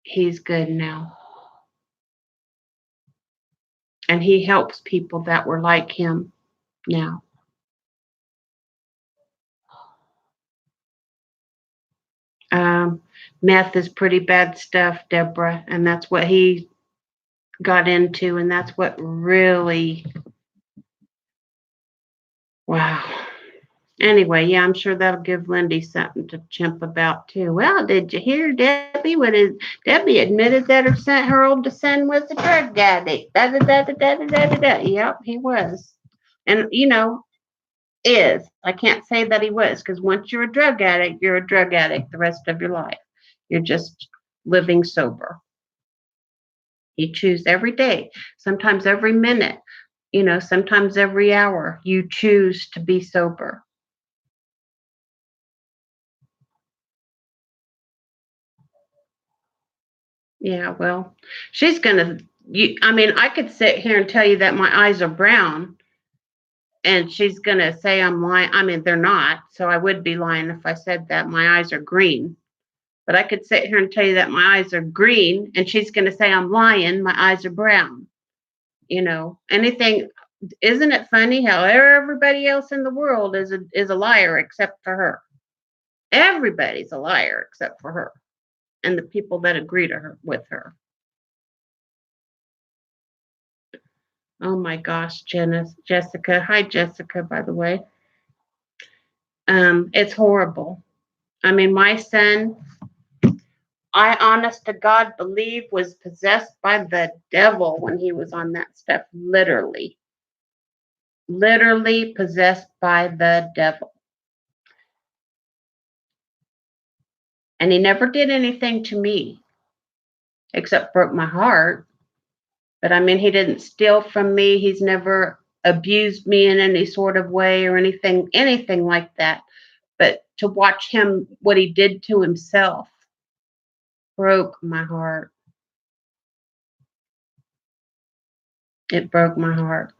A: he's good now. And he helps people that were like him. now. Um, Meth is pretty bad stuff, Deborah, and that's what he got into, and that's what really, wow. Anyway, yeah, I'm sure that'll give Lindy something to chimp about too. Well, did you hear Debbie? Debbie admitted that her oldest son was a drug addict. Da da da da da da da da. Da. Yep, he was, and is. I can't say that he was because once you're a drug addict the rest of your life. You're just living sober. You choose every day, sometimes every minute, sometimes every hour. You choose to be sober. Yeah, well, she's gonna. I mean, I could sit here and tell you that my eyes are brown, and she's gonna say I'm lying. I mean, they're not, so I would be lying if I said that my eyes are green. But I could sit here and tell you that my eyes are green, and she's gonna say I'm lying. My eyes are brown. Anything. Isn't it funny how everybody else in the world is a liar except for her? Everybody's a liar except for her and the people that agree to her with her. Oh my gosh, Jessica. Hi, Jessica, by the way. It's horrible. I mean, my son, I honest to God believe was possessed by the devil when he was on that stuff. Literally. Literally possessed by the devil. And he never did anything to me except broke my heart. But I mean, he didn't steal from me. He's never abused me in any sort of way or anything like that. But to watch him, what he did to himself, broke my heart. It broke my heart.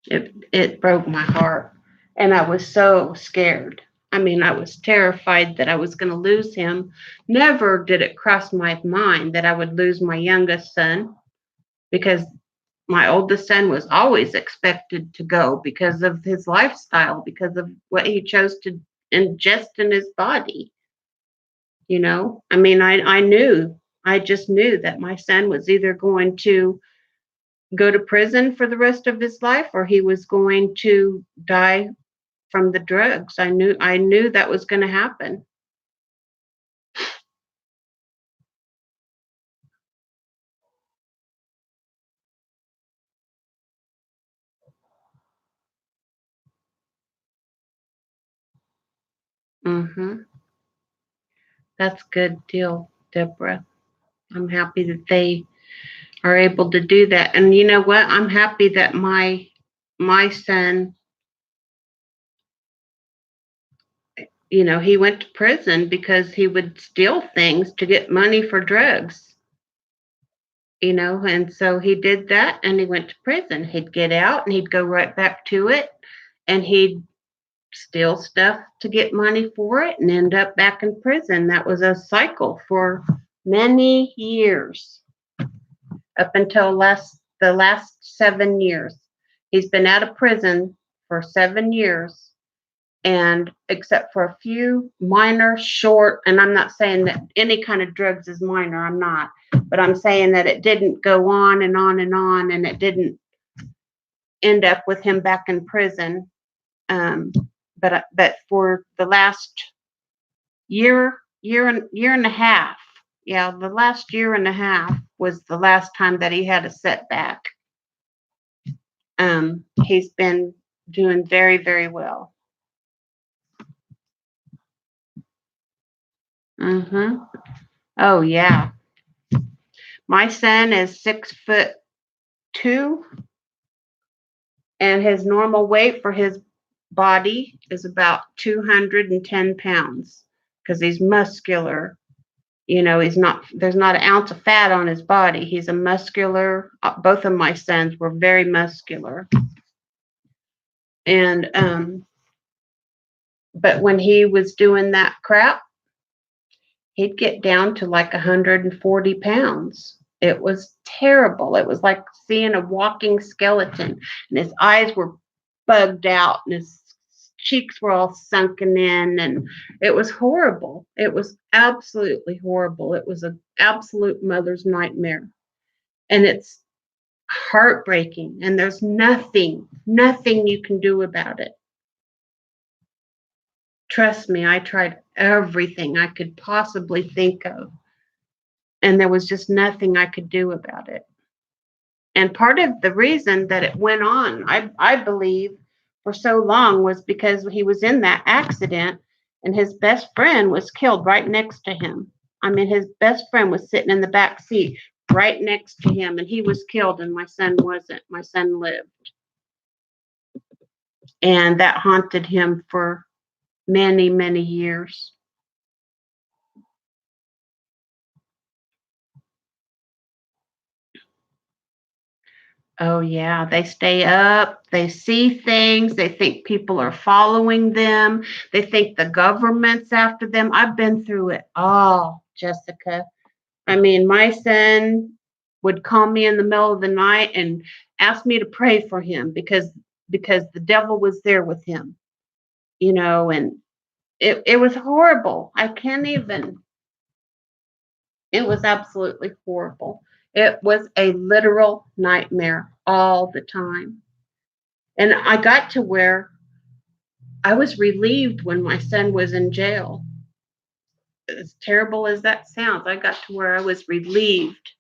A: It broke my heart. And I was so scared. I mean, I was terrified that I was going to lose him. Never did it cross my mind that I would lose my youngest son because my oldest son was always expected to go because of his lifestyle, because of what he chose to ingest in his body. I mean, I just knew that my son was either going to go to prison for the rest of his life or he was going to die from the drugs. I knew that was going to happen. Mhm. That's good deal, Deborah. I'm happy that they are able to do that. And you know what? I'm happy that my son, he went to prison because he would steal things to get money for drugs. And so he did that and he went to prison. He'd get out and he'd go right back to it and he'd steal stuff to get money for it and end up back in prison. That was a cycle for many years up until the last 7 years. He's been out of prison for 7 years, and except for a few minor short, and I'm not saying that any kind of drugs is minor, I'm not, but I'm saying that it didn't go on and on and on, and it didn't end up with him back in prison. Um, but for the last year and a half, yeah, the last year and a half was the last time that he had a setback. He's been doing very, very well. Mm-hmm. Oh yeah. My son is 6'2", and his normal weight for his body is about 210 pounds because he's muscular. There's not an ounce of fat on his body. He's a muscular, both of my sons were very muscular. And, but when he was doing that crap, he'd get down to like 140 pounds. It was terrible. It was like seeing a walking skeleton, and his eyes were bugged out, and his cheeks were all sunken in, and it was horrible. It was absolutely horrible. It was an absolute mother's nightmare, and it's heartbreaking. And there's nothing you can do about it. Trust me, I tried everything I could possibly think of, and there was just nothing I could do about it. And part of the reason that it went on, I believe, for so long was because he was in that accident and his best friend was killed right next to him. I mean, his best friend was sitting in the back seat right next to him and he was killed and my son wasn't. My son lived. And that haunted him for many years. Oh, yeah. They stay up. They see things. They think people are following them. They think the government's after them. I've been through it all, Jessica. I mean, my son would call me in the middle of the night and ask me to pray for him because the devil was there with him, and it was horrible. I can't even. It was absolutely horrible. It was a literal nightmare all the time. And I got to where I was relieved when my son was in jail. As terrible as that sounds, I got to where I was relieved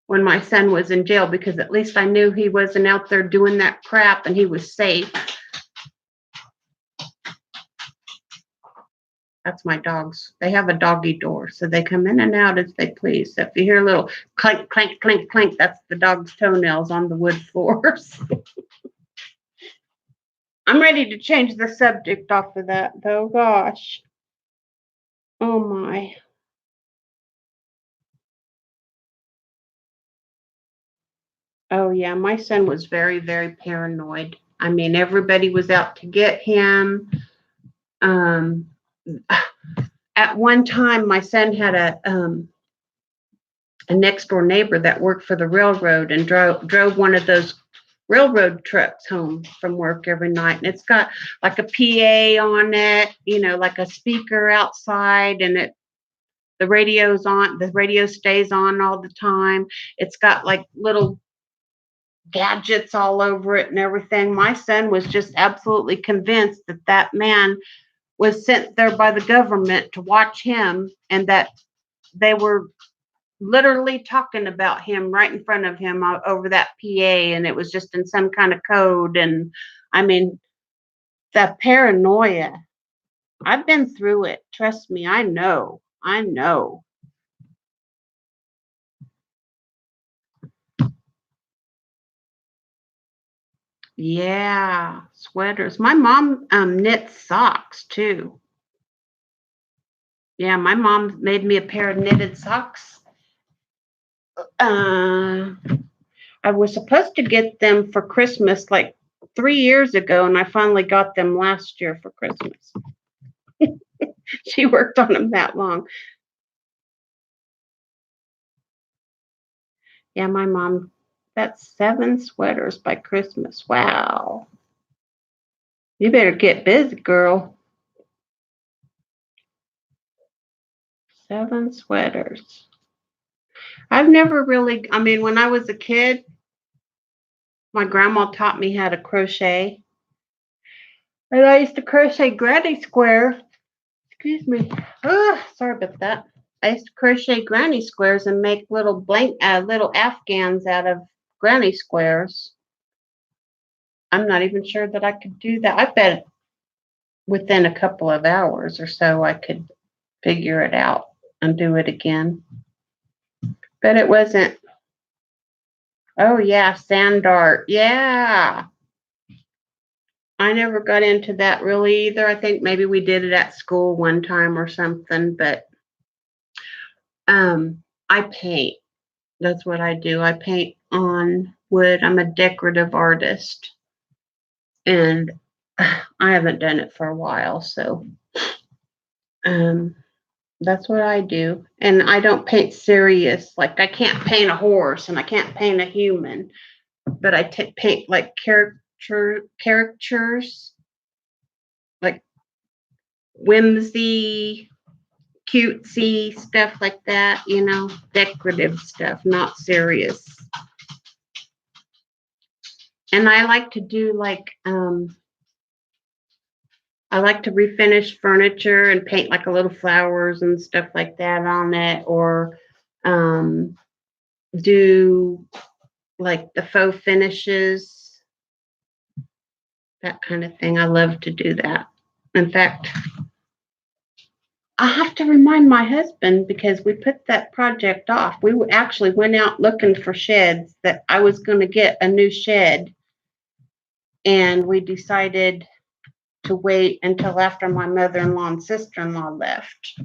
A: when my son was in jail because at least I knew he wasn't out there doing that crap and he was safe. That's my dogs. They have a doggy door, so they come in and out as they please. So if you hear a little clank, clank, clank, clank, that's the dog's toenails on the wood floors. I'm ready to change the subject off of that, though. Gosh. Oh, my. Oh, yeah. My son was very paranoid. I mean, everybody was out to get him. Um, at one time, my son had a next door neighbor that worked for the railroad and drove one of those railroad trucks home from work every night. And it's got like a PA on it, like a speaker outside, and the radio's on, the radio stays on all the time. It's got like little gadgets all over it and everything. My son was just absolutely convinced that that man was sent there by the government to watch him and that they were literally talking about him right in front of him over that PA, and it was just in some kind of code. And I mean, the paranoia, I've been through it. Trust me, I know. I know. Yeah, sweaters. My mom knits socks too. Yeah, my mom made me a pair of knitted socks. Uh, I was supposed to get them for Christmas like 3 years ago, and I finally got them last year for Christmas. She worked on them that long. Yeah, my mom, that's 7 sweaters by Christmas. Wow. You better get busy, girl. 7 sweaters. I've never really, I mean, when I was a kid, my grandma taught me how to crochet. And I used to crochet granny square. Excuse me. Sorry about that. I used to crochet granny squares and make little afghans out of granny squares. I'm not even sure that I could do that. I bet within a couple of hours or so I could figure it out and do it again. But it wasn't. Oh yeah, sand art. Yeah. I never got into that really either. I think maybe we did it at school one time or something, but I paint. That's what I do. I paint on wood. I'm a decorative artist. And I haven't done it for a while, so um That's what I do. And I don't paint serious. Like I can't paint a horse and I can't paint a human, but I paint like characters, like whimsy, cutesy stuff like that, decorative stuff, not serious. And I like to do I like to refinish furniture and paint like a little flowers and stuff like that on it, or um, do like the faux finishes, that kind of thing. I love to do that. In fact, I have to remind my husband because we put that project off. We actually went out looking for sheds that I was going to get a new shed, and we decided to wait until after my mother-in-law and sister-in-law left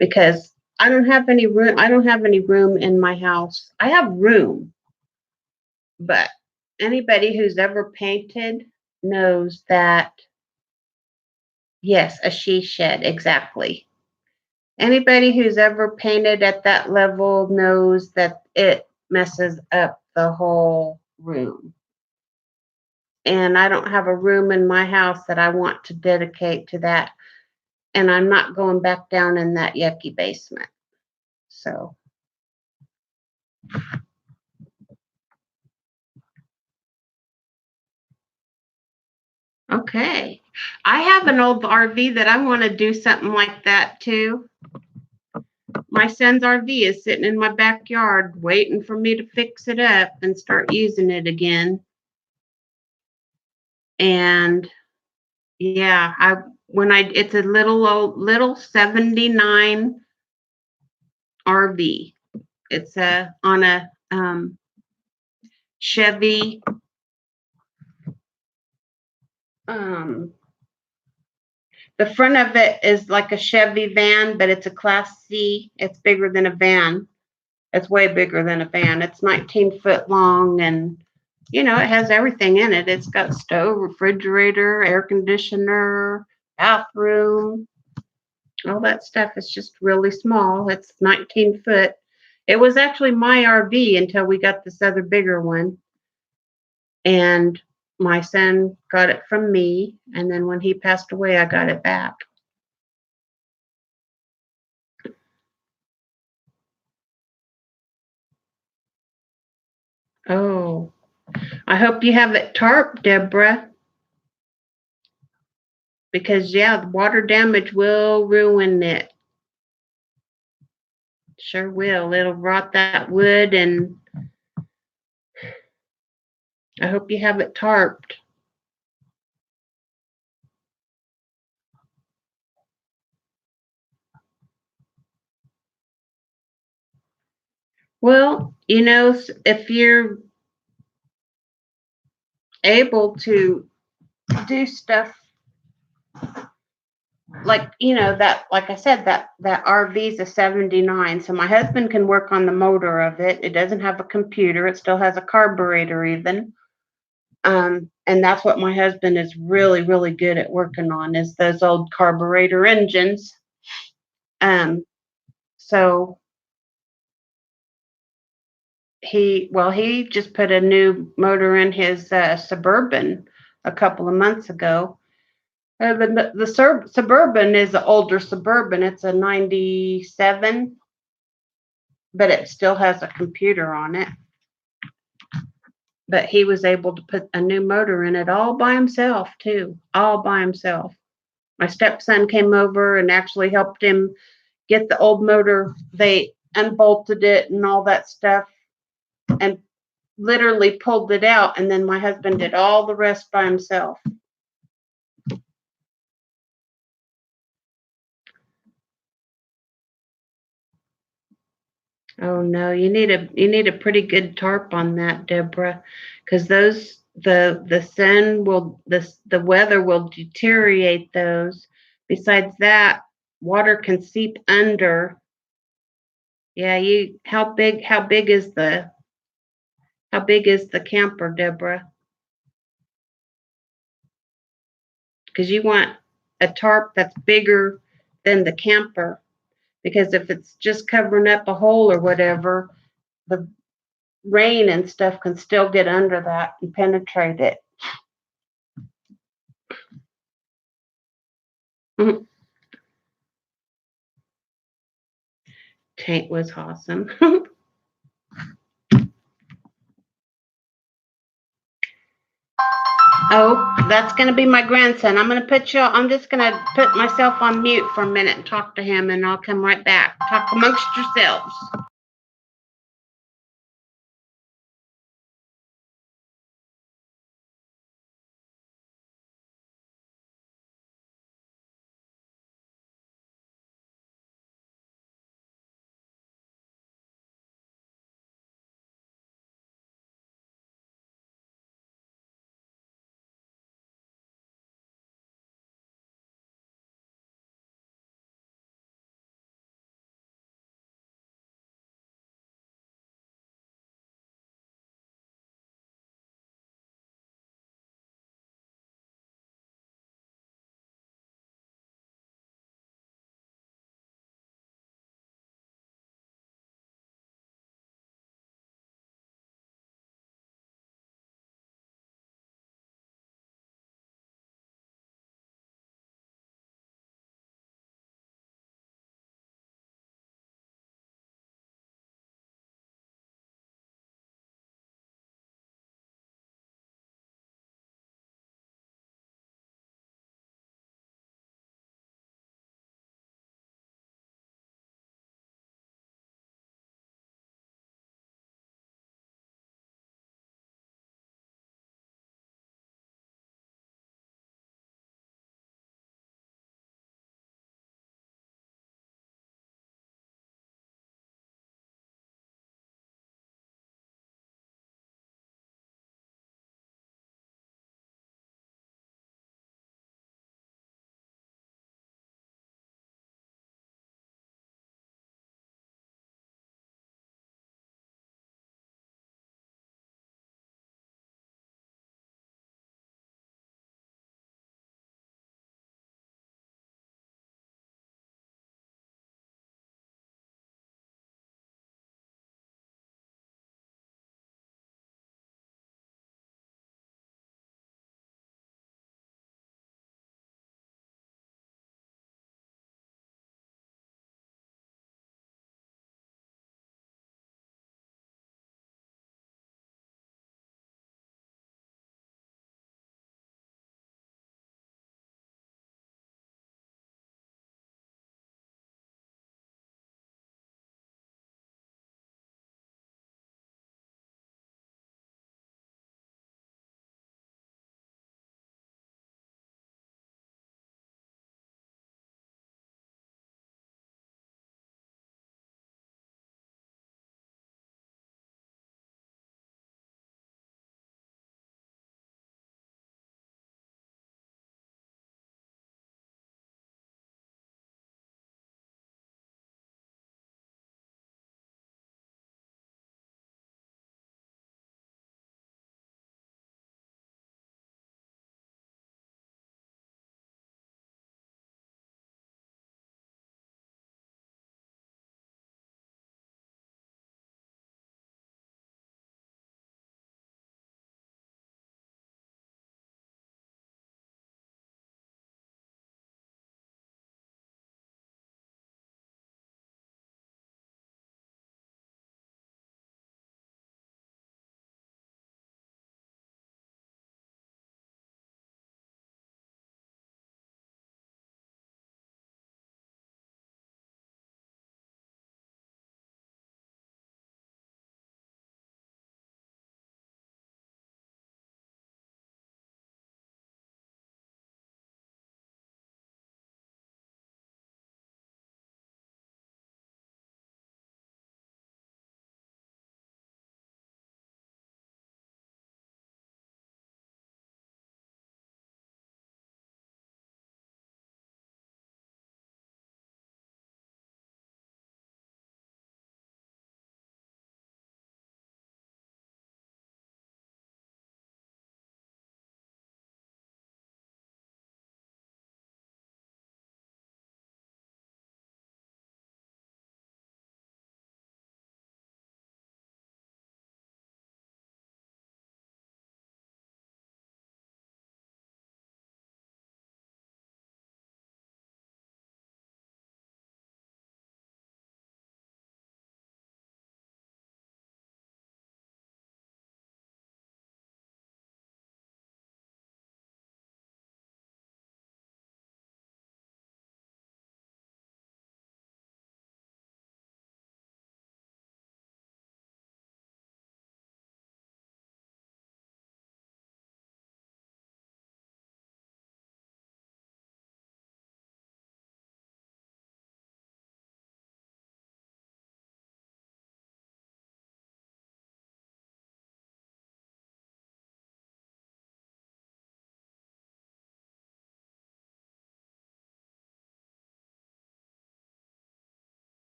A: because I don't have any room. I don't have any room in my house. I have room, but anybody who's ever painted knows that, yes, a she shed, exactly. Anybody who's ever painted at that level knows that it messes up the whole room. And I don't have a room in my house that I want to dedicate to that. And I'm not going back down in that yucky basement. So, okay. I have an old RV that I want to do something like that too. My son's RV is sitting in my backyard waiting for me to fix it up and start using it again. And yeah, it's a little 79 RV. It's on a Chevy um the front of it is like a Chevy van, but it's a Class C. It's bigger than a van. It's way bigger than a van. It's 19 foot long, and it has everything in it. It's got stove, refrigerator, air conditioner, bathroom, all that stuff. Is just really small. It's 19 foot. It was actually my RV until we got this other bigger one. And my son got it from me. And then when he passed away, I got it back. Oh, I hope you have it tarp, Deborah, because yeah, the water damage will ruin it. Sure will. It'll rot that wood, and I hope you have it tarped. Well, if you're able to do stuff like that, like I said, that RV's a 79, so my husband can work on the motor of it. It doesn't have a computer. It still has a carburetor even. And that's what my husband is really, really good at working on, is those old carburetor engines. So he just put a new motor in his Suburban a couple of months ago. The Suburban is an older Suburban. It's a 97, but it still has a computer on it. But he was able to put a new motor in it all by himself, too, all by himself. My stepson came over and actually helped him get the old motor. They unbolted it and all that stuff and literally pulled it out. And then my husband did all the rest by himself. Oh no, you need a pretty good tarp on that, Deborah, because the sun will the weather will deteriorate those. Besides that, water can seep under. Yeah, you how big is the camper, Deborah? Because you want a tarp that's bigger than the camper, because if it's just covering up a hole or whatever, the rain and stuff can still get under that and penetrate it. Mhm. Tank was awesome. Oh, that's going to be my grandson. I'm just going to put myself on mute for a minute and talk to him, and I'll come right back. Talk amongst yourselves.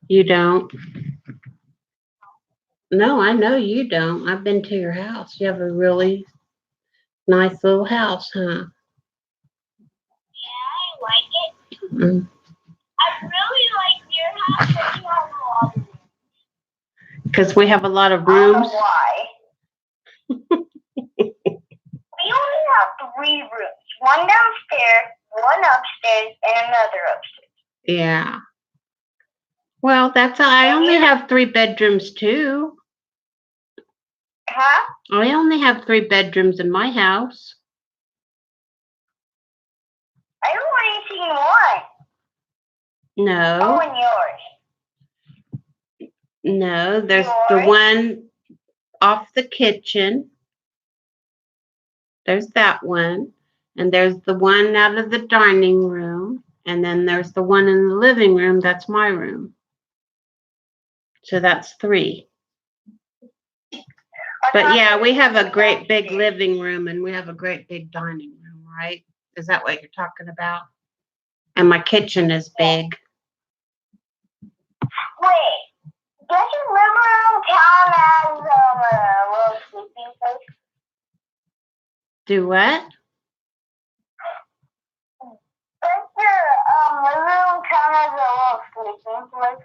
A: You don't? No, I know you don't. I've been to your house. You have a really nice little house, huh?
B: Yeah, I like it.
A: Mm.
B: I really like your house because you have a lot of rooms.
A: Because we have a lot of
B: I don't
A: rooms.
B: know why. We only have 3 rooms. One downstairs, one upstairs, and another upstairs.
A: Yeah. Well, I
B: And
A: only
B: you,
A: have 3 bedrooms too.
B: huh?
A: I only have 3 bedrooms in my house.
B: I don't want anything more. Oh,
A: No,
B: and yours.
A: no, there's the
B: Yours.
A: one off the kitchen. There's that one. And there's the one out of the dining room. And then there's the one in the living room. That's my room. So that's 3. But yeah, we have a great big living room and we have a great big dining room, right? Is that what you're talking about? And my kitchen is big.
B: Wait, does your living room count as a little sleeping place?
A: Do what?
B: Does your living room count as a little sleeping place?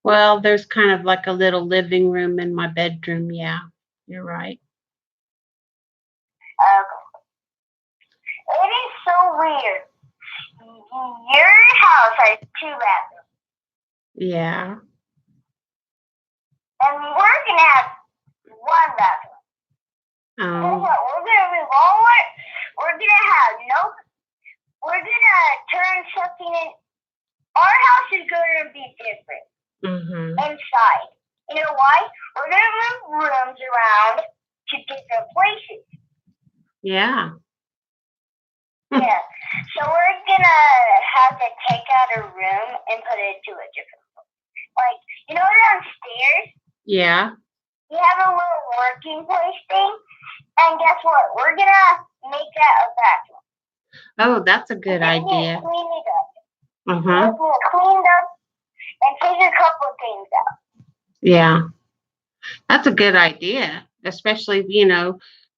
A: Well, there's kind of like a little living room in my bedroom. Yeah, you're right.
B: It is so weird. Your house has 2 bathrooms,
A: Yeah.
B: and we're gonna have 1 bathroom. Guess
A: Oh,
B: what? We're gonna move all our. We're gonna have no. We're gonna turn something in. Our house is gonna be different inside. You know why? We're gonna move rooms around to different places.
A: yeah.
B: Yeah. So we're gonna have to take out a room and put it to a different place. Like, downstairs,
A: Yeah.
B: we have a little working place thing. And guess what? We're gonna make that a bathroom.
A: Oh, that's a good
B: We're gonna
A: idea.
B: clean it up.
A: Uh
B: We're
A: huh.
B: gonna clean it up and take a couple of things out.
A: Yeah. That's a good idea. Especially,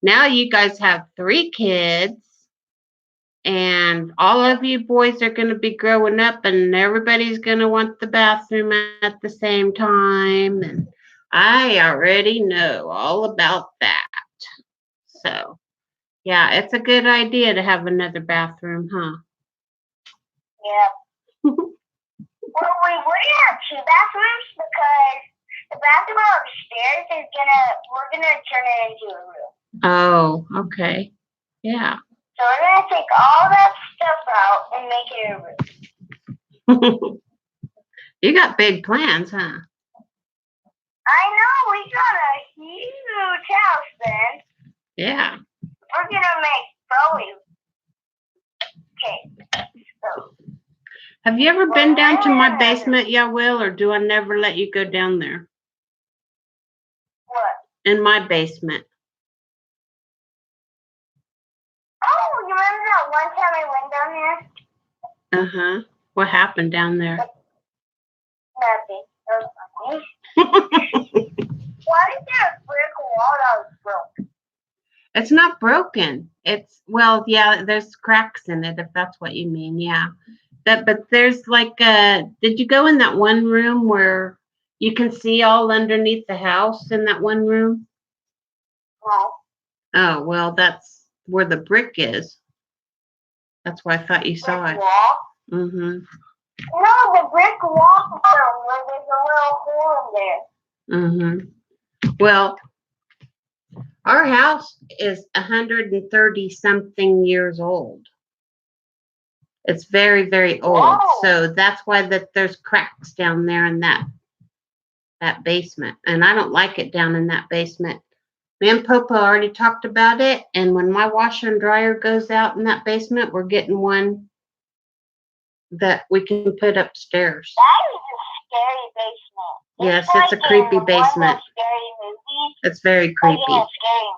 A: now you guys have 3 kids and all of you boys are going to be growing up and everybody's going to want the bathroom at the same time. And I already know all about that. So, yeah, it's a good idea to have another bathroom, huh?
B: Yeah. Well, we wouldn't have 2 bathrooms because the bathroom upstairs we're gonna turn it into a room.
A: Oh, okay. Yeah.
B: So we're gonna take all that stuff out and make it a room.
A: You got big plans, huh?
B: I know, we got a huge house then.
A: Yeah.
B: We're gonna make probably. Okay. So.
A: Have you ever been down to my basement, Will, or do I never let you go down there?
B: What?
A: In my basement.
B: Oh, you remember that one time I went down there?
A: Uh-huh. What happened down there?
B: Nothing. That was funny. Why is there a brick wall that was broken?
A: It's not broken. Yeah, there's cracks in it, if that's what you mean. Yeah. But there's did you go in that one room where you can see all underneath the house in that one room?
B: No.
A: Oh, well, that's where the brick is. That's why I thought you saw it.
B: Wall?
A: Mm-hmm.
B: No, the brick wall where there's a little hole in there.
A: Mm-hmm. Well, our house is 130 something years old. It's very, very old.
B: Whoa.
A: So that's why there's cracks down there in that basement. And I don't like it down in that basement. Me and Popo already talked about it. And when my washer and dryer goes out in that basement, we're getting one that we can put upstairs.
B: That is a scary basement.
A: Yes, it's a creepy basement.
B: Scary movies.
A: It's very creepy.
B: Like in a scary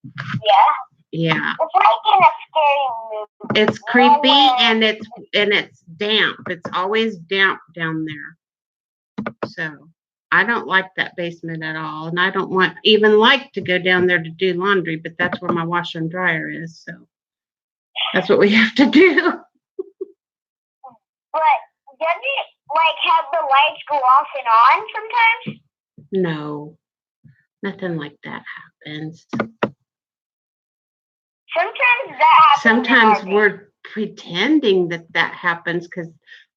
B: movie. Yeah.
A: Yeah.
B: It's like in a scary movie.
A: It's creepy and it's damp. It's always damp down there. So I don't like that basement at all. And I don't want even like to go down there to do laundry, but that's where my washer and dryer is. So that's what we have to do.
B: But does it like have the lights go off and on sometimes?
A: No, nothing like that happens.
B: Sometimes that happens.
A: Sometimes we're pretending that that happens because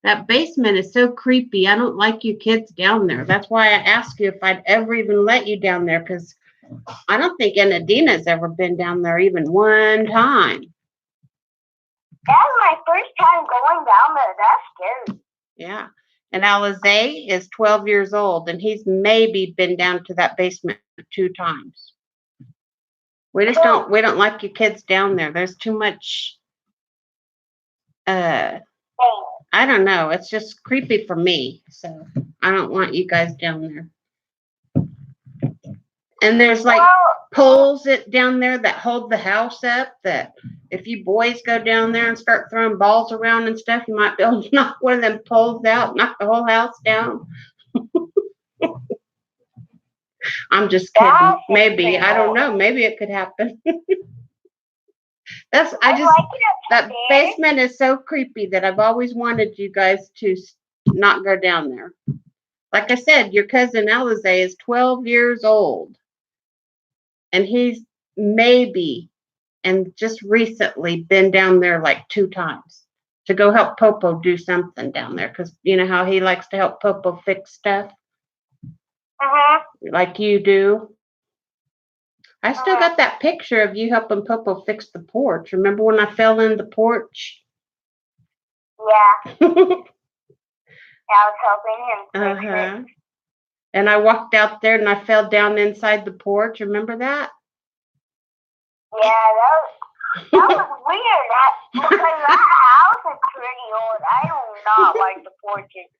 A: that basement is so creepy. I don't like you kids down there. That's why I asked you if I'd ever even let you down there because I don't think Anadina's ever been down there even one time.
B: That's my first time going down there. That's scary.
A: Yeah. And Alize is 12 years old, and he's maybe been down to that basement 2 times. We don't like your kids down there. There's too much, I don't know. It's just creepy for me. So I don't want you guys down there. And there's like poles down there that hold the house up that if you boys go down there and start throwing balls around and stuff, you might be able to knock one of them poles out, knock the whole house down. I'm just kidding. Maybe. I don't know. Maybe it could happen. That basement is so creepy that I've always wanted you guys to not go down there. Like I said, your cousin Alize is 12 years old. And he's maybe and just recently been down there like 2 times to go help Popo do something down there because you know how he likes to help Popo fix stuff like you do. I still got that picture of you helping Popo fix the porch. Remember when I fell in the porch?
B: Yeah. I was helping him fix it.
A: And I walked out there and I fell down inside the porch. Remember that?
B: Yeah, that was weird. Because that house is pretty old. I do not like the porches.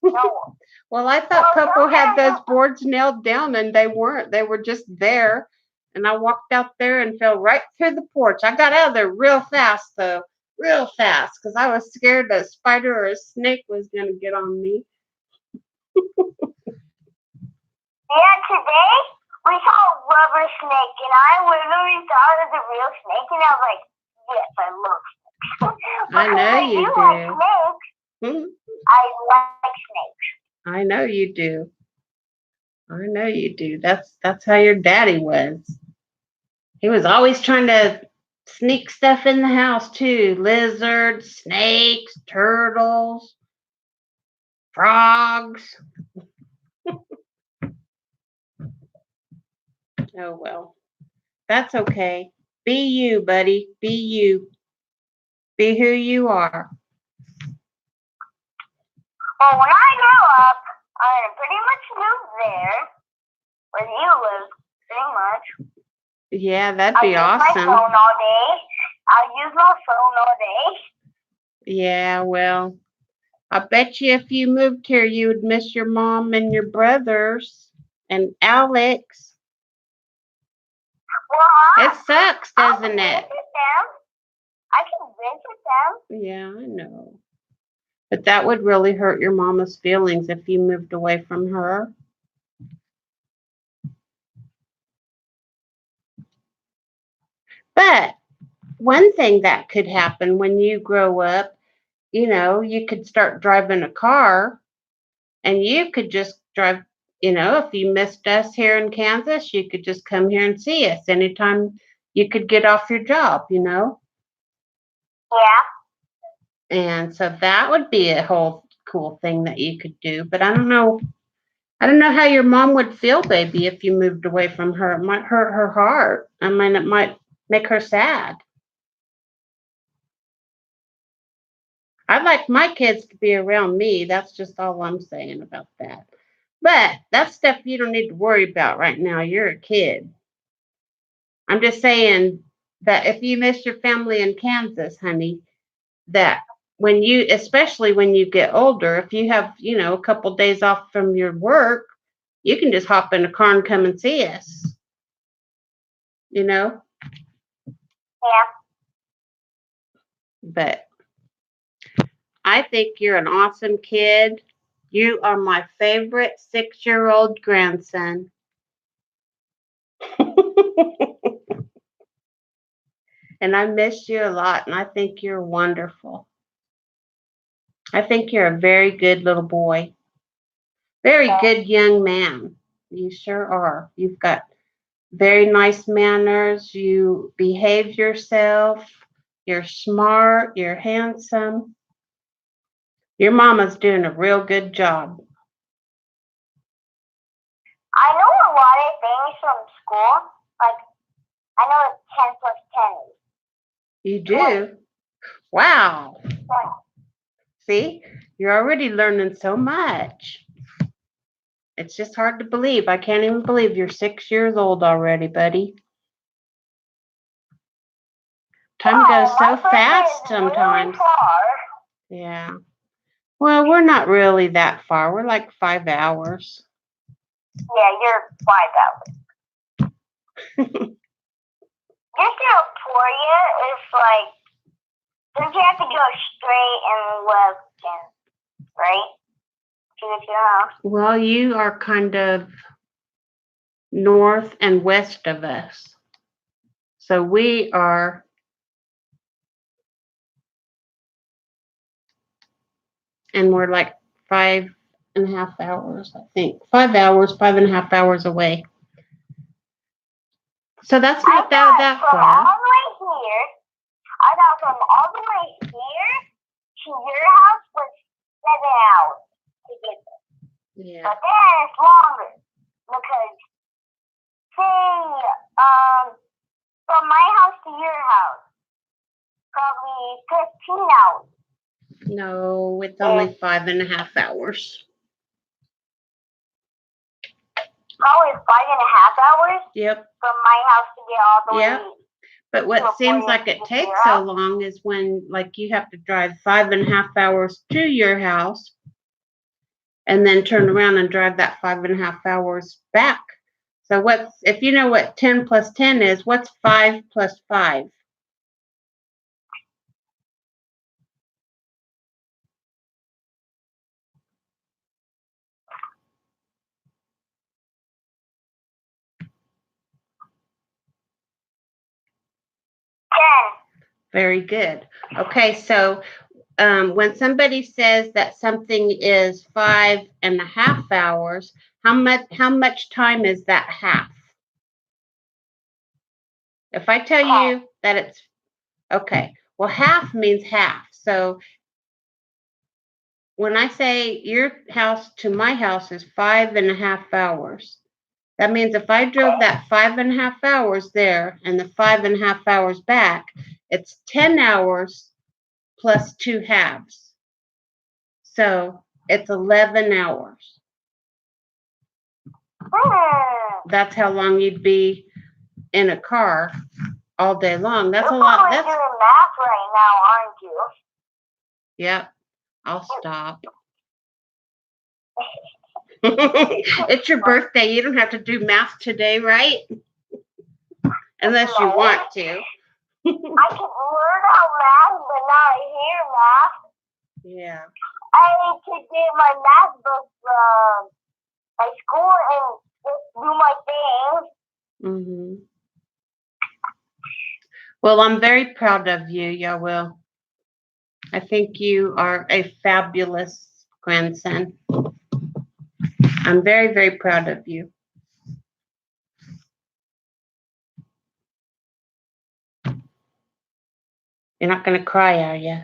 B: No.
A: Well, I thought Popo had those boards nailed down, and they weren't. They were just there. And I walked out there and fell right through the porch. I got out of there real fast, though. Real fast, because I was scared a spider or a snake was going to get on me.
B: Yeah, today we saw a rubber snake, and I literally thought it was a real snake, and I was like, yes, I love snakes.
A: I know you do.
B: Like snakes. I like snakes.
A: I know you do. I know you do. That's how your daddy was. He was always trying to sneak stuff in the house too. Lizards, snakes, turtles, frogs. Oh well. That's okay. Be you, buddy. Be you. Be who you are.
B: Well, when I grow up, I'm gonna pretty much move there where you live, pretty much.
A: Yeah, that'd be awesome.
B: I'll use my phone all day. I'll use my phone all day.
A: Yeah, well, I bet you if you moved here, you would miss your mom and your brothers and Alex.
B: Well,
A: it sucks, doesn't it?
B: I can visit them.
A: Yeah, I know. But that would really hurt your mama's feelings if you moved away from her. But one thing that could happen when you grow up, you know, you could start driving a car and you could just drive, you know, if you missed us here in Kansas, you could just come here and see us anytime you could get off your job, you know?
B: Yeah.
A: And so that would be a whole cool thing that you could do. But I don't know how your mom would feel, baby, if you moved away from her. It might hurt her heart. I mean, it might make her sad. I'd like my kids to be around me. That's just all I'm saying about that. But that's stuff you don't need to worry about right now. You're a kid. I'm just saying that if you miss your family in Kansas, honey, that especially when you get older, if you have, you know, a couple days off from your work, you can just hop in a car and come and see us. You know?
B: Yeah.
A: But I think you're an awesome kid. You are my favorite 6-year-old grandson. And I miss you a lot, and I think you're wonderful. I think you're a very good little boy. Very good young man. You sure are. You've got very nice manners. You behave yourself. You're smart. You're handsome. Your mama's doing a real good job.
B: I know a lot of things from school. Like, I know 10 plus 10.
A: You do? Wow. See, you're already learning so much. It's just hard to believe. I can't even believe you're 6 years old already, buddy. Time goes so fast sometimes.
B: Really
A: yeah. Well, we're not really that far. We're like 5 hours.
B: Yeah, you're 5 hours. Just to Emporia is like, don't you have to go straight and left, and, right? To get to your house?
A: Well, you are kind of north and west of us. So we are and we're like 5.5 hours, I think. 5 hours, 5.5 hours away. So that's not that far.
B: All the way here, I thought from all the way here to your house was 7 hours to get there.
A: Yeah.
B: But then it's longer because, say, from my house to your house, probably 15 hours.
A: No, it's only 5.5 hours.
B: Probably 5.5 hours?
A: Yep.
B: From my house to get all the way.
A: Yep. But what seems like it takes so long is when, like, you have to drive 5.5 hours to your house and then turn around and drive that 5.5 hours back. So if you know what 10 plus 10 is, what's 5 plus 5?
B: 10.
A: Very good. Okay, so when somebody says that something is 5.5 hours, how much time is that half? If I tell you that it's okay, well, half means half. So when I say your house to my house is 5.5 hours, that means if I drove that 5.5 hours there and the 5.5 hours back, it's 10 hours plus 2 halves. So it's 11 hours. That's how long you'd be in a car all day long. That's a lot.
B: You're doing math right now, aren't you?
A: Yep. I'll stop. It's your birthday. You don't have to do math today, right? Unless you want to.
B: I can learn how math, but not hear math.
A: Yeah.
B: I need to get my math book from my school and just do my things.
A: Mm-hmm. Well, I'm very proud of you, Yawil. I think you are a fabulous grandson. I'm very, very proud of you. You're not going to cry, are you?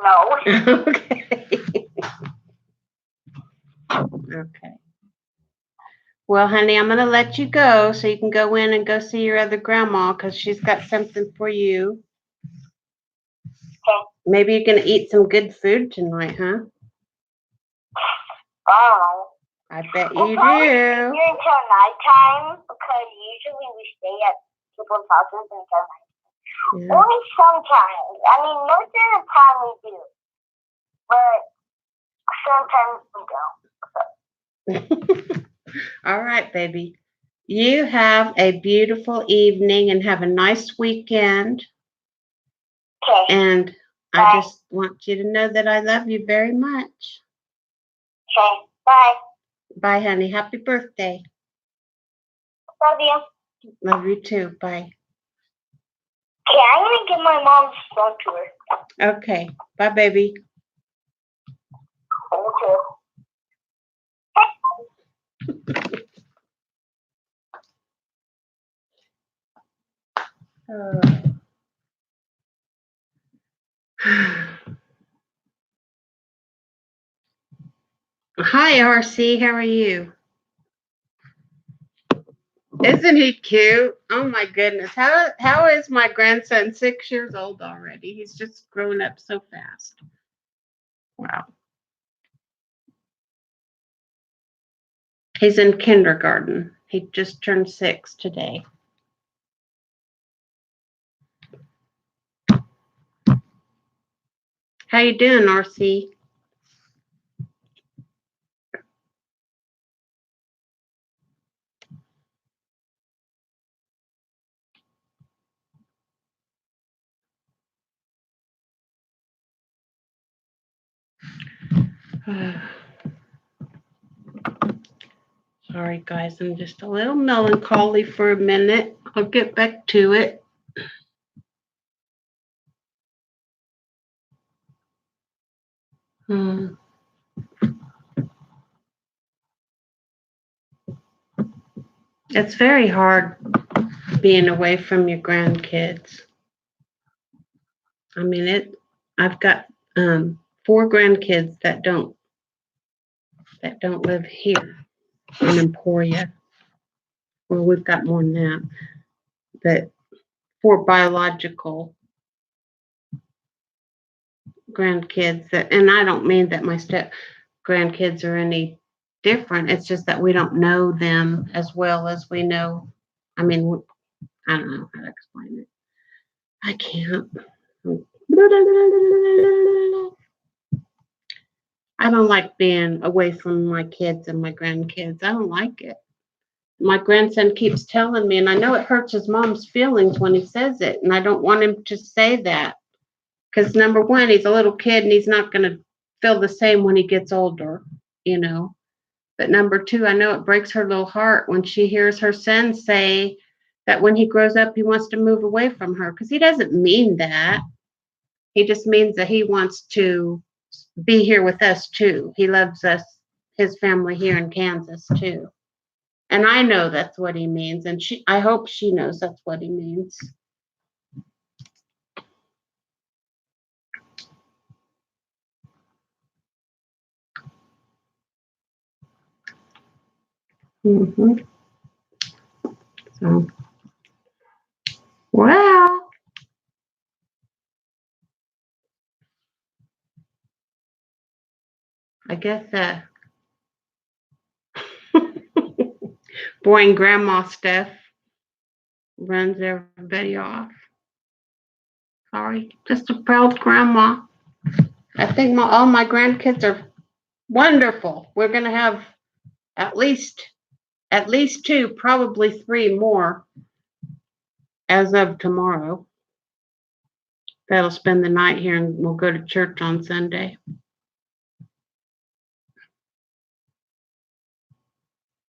B: No.
A: Okay. Okay. Well, honey, I'm going to let you go so you can go in and go see your other grandma because she's got something for you.
B: Okay.
A: Maybe you're going to eat some good food tonight, huh?
B: Oh.
A: I bet
B: we'll
A: you do.
B: Here until nighttime because usually we stay at people's houses until night. Yeah. Only sometimes. I mean, most of the time we do, but sometimes we don't.
A: All right, baby. You have a beautiful evening and have a nice weekend.
B: Okay.
A: And I just want you to know that I love you very much.
B: Okay, bye.
A: Bye, honey. Happy birthday.
B: Love you.
A: Love you too. Bye.
B: Okay, I'm gonna give my mom's phone to her.
A: Okay. Bye, baby.
B: Okay.
A: Hi, RC. How are you? Isn't he cute? Oh my goodness. How is my grandson 6 years old already? He's just grown up so fast. Wow. He's in kindergarten. He just turned 6 today. How you doing, RC? Sorry, guys. I'm just a little melancholy for a minute. I'll get back to it. It's very hard being away from your grandkids. I mean, I've got 4 grandkids that don't live here in Emporia. Well, we've got more than that. But 4 biological grandkids and I don't mean that my step grandkids are any different. It's just that we don't know them as well as we know. I mean, I don't know how to explain it. I can't. I don't like being away from my kids and my grandkids. I don't like it. My grandson keeps telling me, and I know it hurts his mom's feelings when he says it, and I don't want him to say that. Because number one, he's a little kid and he's not going to feel the same when he gets older, you know. But number two, I know it breaks her little heart when she hears her son say that when he grows up, he wants to move away from her. Because he doesn't mean that. He just means that he wants to be here with us too. He loves us, his family here in Kansas too. And I know that's what he means. And I hope she knows that's what he means. Mm-hmm. So, well, I guess boy and grandma stuff runs everybody off. Sorry, just a proud grandma. I think all my grandkids are wonderful. We're gonna have at least 2, probably 3 more as of tomorrow. That'll spend the night here and we'll go to church on Sunday.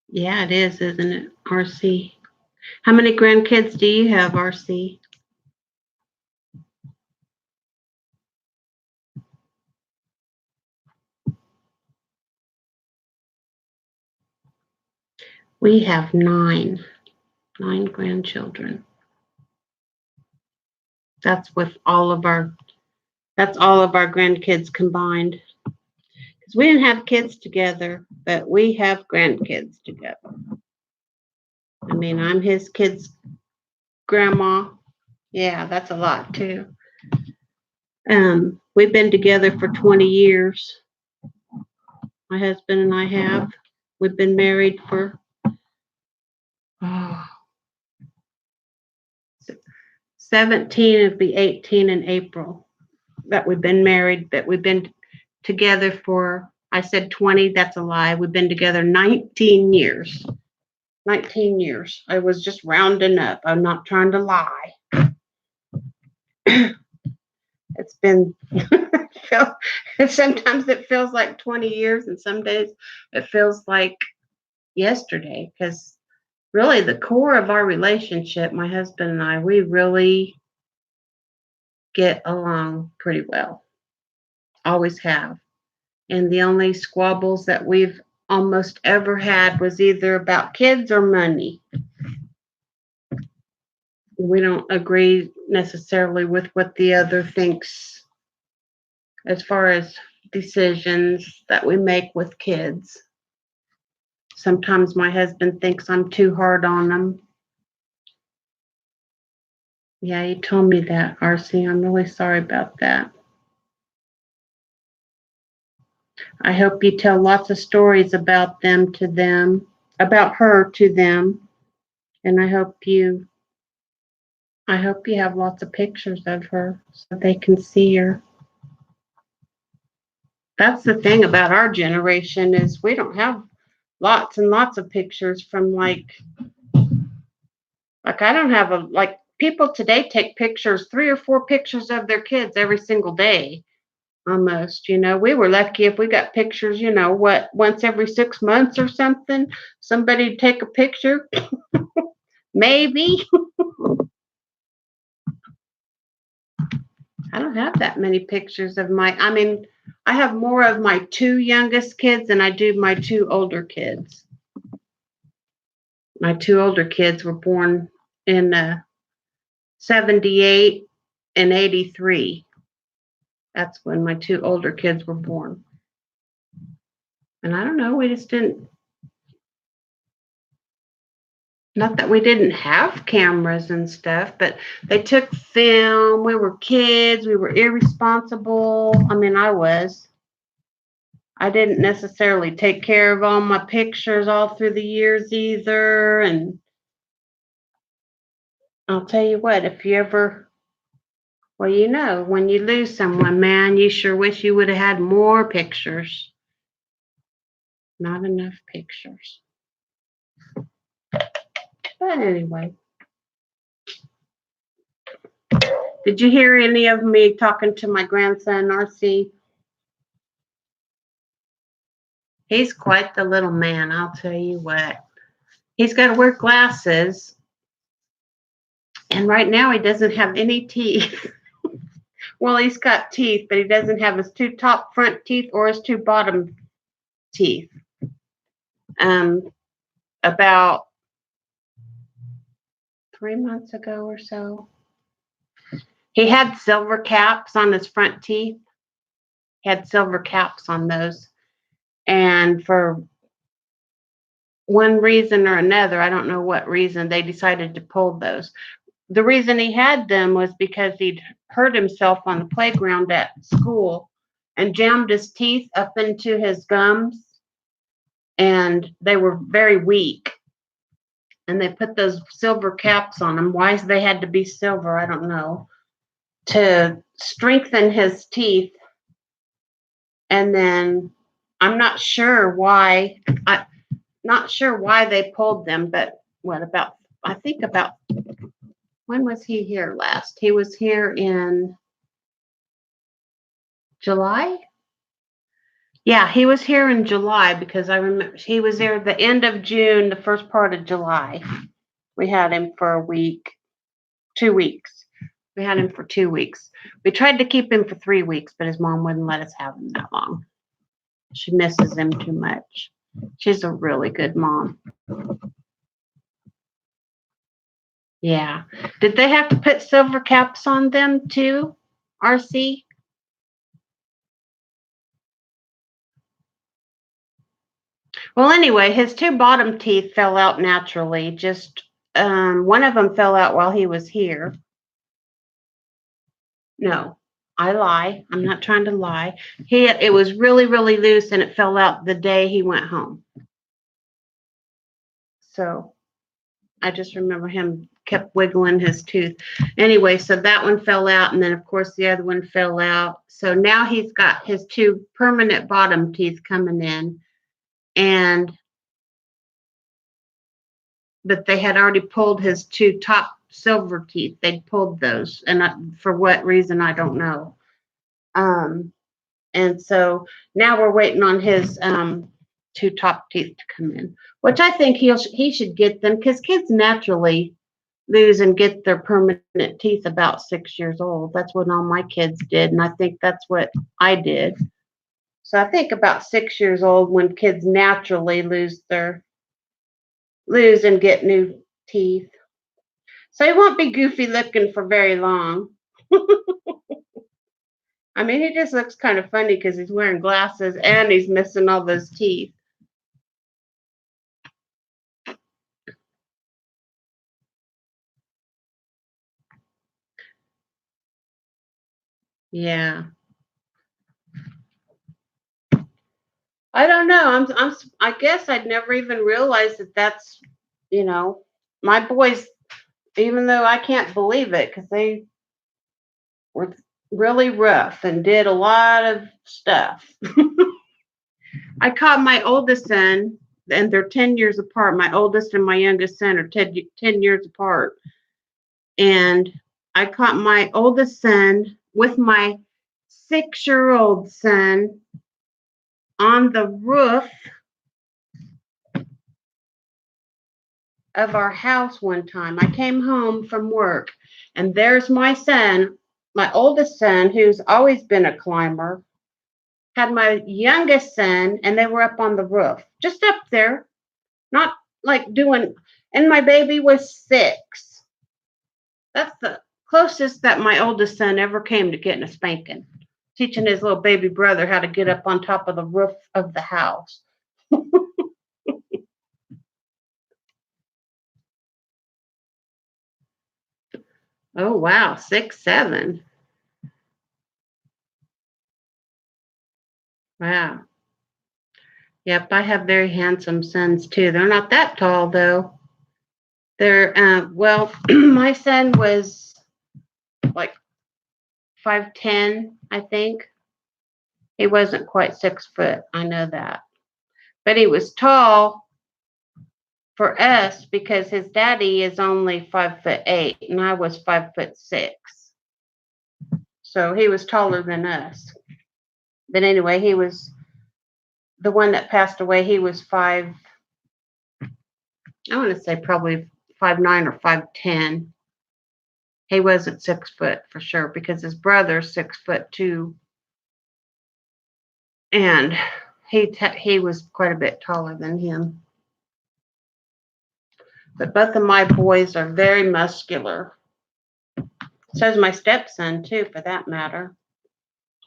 A: Yeah, it is, isn't it, RC? How many grandkids do you have, RC? We have 9 grandchildren. That's all of our grandkids combined. Because we didn't have kids together, but we have grandkids together. I mean, I'm his kid's grandma. Yeah, that's a lot too. We've been together for 20 years. My husband and I have. We've been married for 17. It'll be 18 in April that we've been married, but we've been together for, I said 20, that's a lie. We've been together 19 years. 19 years. I was just rounding up. I'm not trying to lie. It's been, sometimes it feels like 20 years, and some days it feels like yesterday. Because really, the core of our relationship, my husband and I, we really get along pretty well. Always have. And the only squabbles that we've almost ever had was either about kids or money. We don't agree necessarily with what the other thinks as far as decisions that we make with kids. Sometimes my husband thinks I'm too hard on them. Yeah, you told me that, RC. I'm really sorry about that. I hope you tell lots of stories about them to them, about her to them, and I hope you have lots of pictures of her so they can see her. That's the thing about our generation is we don't have lots and lots of pictures from I don't have people today take pictures, 3 or 4 pictures of their kids every single day almost. We were lucky if we got pictures, once every 6 months or something. Somebody'd take a picture, maybe. I don't have that many pictures of I have more of my 2 youngest kids than I do my 2 older kids. My 2 older kids were born in 78 and 83. That's when my 2 older kids were born. And I don't know, we just didn't, not that we didn't have cameras and stuff, but they took film. We were kids. We were irresponsible. I was. I didn't necessarily take care of all my pictures all through the years either. And I'll tell you what, if you ever, well, when you lose someone, man, you sure wish you would have had more pictures. Not enough pictures. But anyway. Did you hear any of me talking to my grandson, RC? He's quite the little man, I'll tell you what. He's got to wear glasses. And right now he doesn't have any teeth. Well, he's got teeth, but he doesn't have his 2 top front teeth or his 2 bottom teeth. About 3 months ago or so, he had silver caps on his front teeth. He had silver caps on those. And for one reason or another, I don't know what reason, they decided to pull those. The reason he had them was because he'd hurt himself on the playground at school and jammed his teeth up into his gums, and they were very weak. And they put those silver caps on them. Why they had to be silver, I don't know, to strengthen his teeth. And then I'm not sure why they pulled them, but I think about when was he here last? He was here in July? Yeah, he was here in July because I remember he was there the end of June, the first part of July. We had him for a week, 2 weeks. We had him for 2 weeks. We tried to keep him for 3 weeks, but his mom wouldn't let us have him that long. She misses him too much. She's a really good mom. Yeah. Did they have to put silver caps on them too, RC? Well, anyway, his 2 bottom teeth fell out naturally. Just one of them fell out while he was here. No, I lie. I'm not trying to lie. It was really, really loose, and it fell out the day he went home. So I just remember him kept wiggling his tooth. Anyway, so that one fell out, and then of course the other one fell out. So now he's got his 2 permanent bottom teeth coming in, but they had already pulled his 2 top silver teeth. They'd pulled those, and for what reason I don't know. And so now we're waiting on his two top teeth to come in, which I think he should get them because kids naturally lose and get their permanent teeth about 6 years old. That's what all my kids did, and I think that's what I did. So I think about 6 years old when kids naturally lose and get new teeth. So he won't be goofy looking for very long. I mean, he just looks kind of funny because he's wearing glasses and he's missing all those teeth. Yeah. I don't know. I guess I'd never even realized that that's, you know, my boys, even though I can't believe it because they were really rough and did a lot of stuff. I caught my oldest son, and they're 10 years apart. My oldest and my youngest son are 10 years apart. And I caught my oldest son with my 6-year-old son on the roof of our house one time. I came home from work, and there's my son, my oldest son, who's always been a climber, had my youngest son, and they were up on the roof, just up there, not like doing, and my baby was 6. That's the closest that my oldest son ever came to getting a spanking, teaching his little baby brother how to get up on top of the roof of the house. Oh, wow, 6, 7. Wow. Yep, I have very handsome sons too. They're not that tall though. They're well, my son was like 5'10", I think. He wasn't quite 6 foot. I know that, but he was tall for us because his daddy is only 5'8" and I was 5'6". So he was taller than us. But anyway, he was the one that passed away. He was I want to say probably 5'9" or 5'10". He wasn't 6 foot for sure because his brother's 6 foot too, and he was quite a bit taller than him. But both of my boys are very muscular. So is my stepson too, for that matter.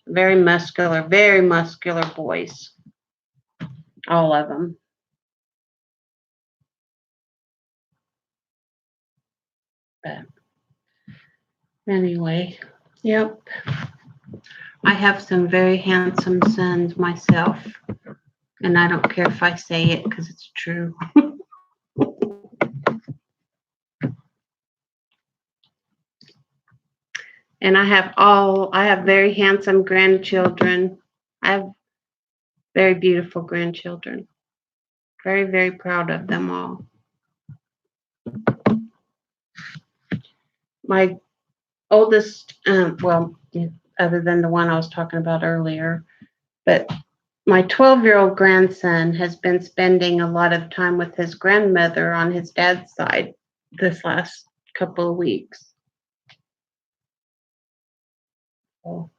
A: Very muscular boys. All of them. But anyway, yep. I have some very handsome sons myself, and I don't care if I say it because it's true. And I have very handsome grandchildren. I have very beautiful grandchildren. Very, very proud of them all. My oldest, other than the one I was talking about earlier, but my 12-year-old grandson has been spending a lot of time with his grandmother on his dad's side this last couple of weeks. So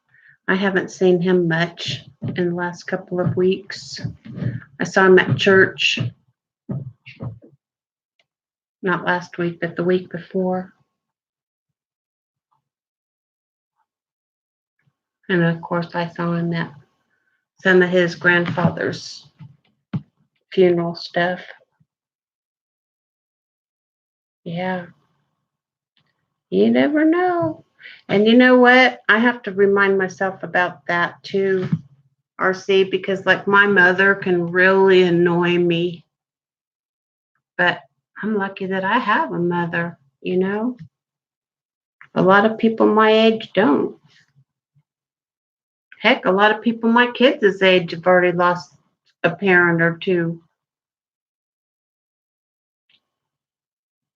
A: I haven't seen him much in the last couple of weeks. I saw him at church, not last week, but the week before. And of course, I saw him at some of his grandfather's funeral stuff. Yeah, you never know. And you know what? I have to remind myself about that too, RC, because like my mother can really annoy me. But I'm lucky that I have a mother, you know? A lot of people my age don't. Heck, a lot of people my kids' age have already lost a parent or two,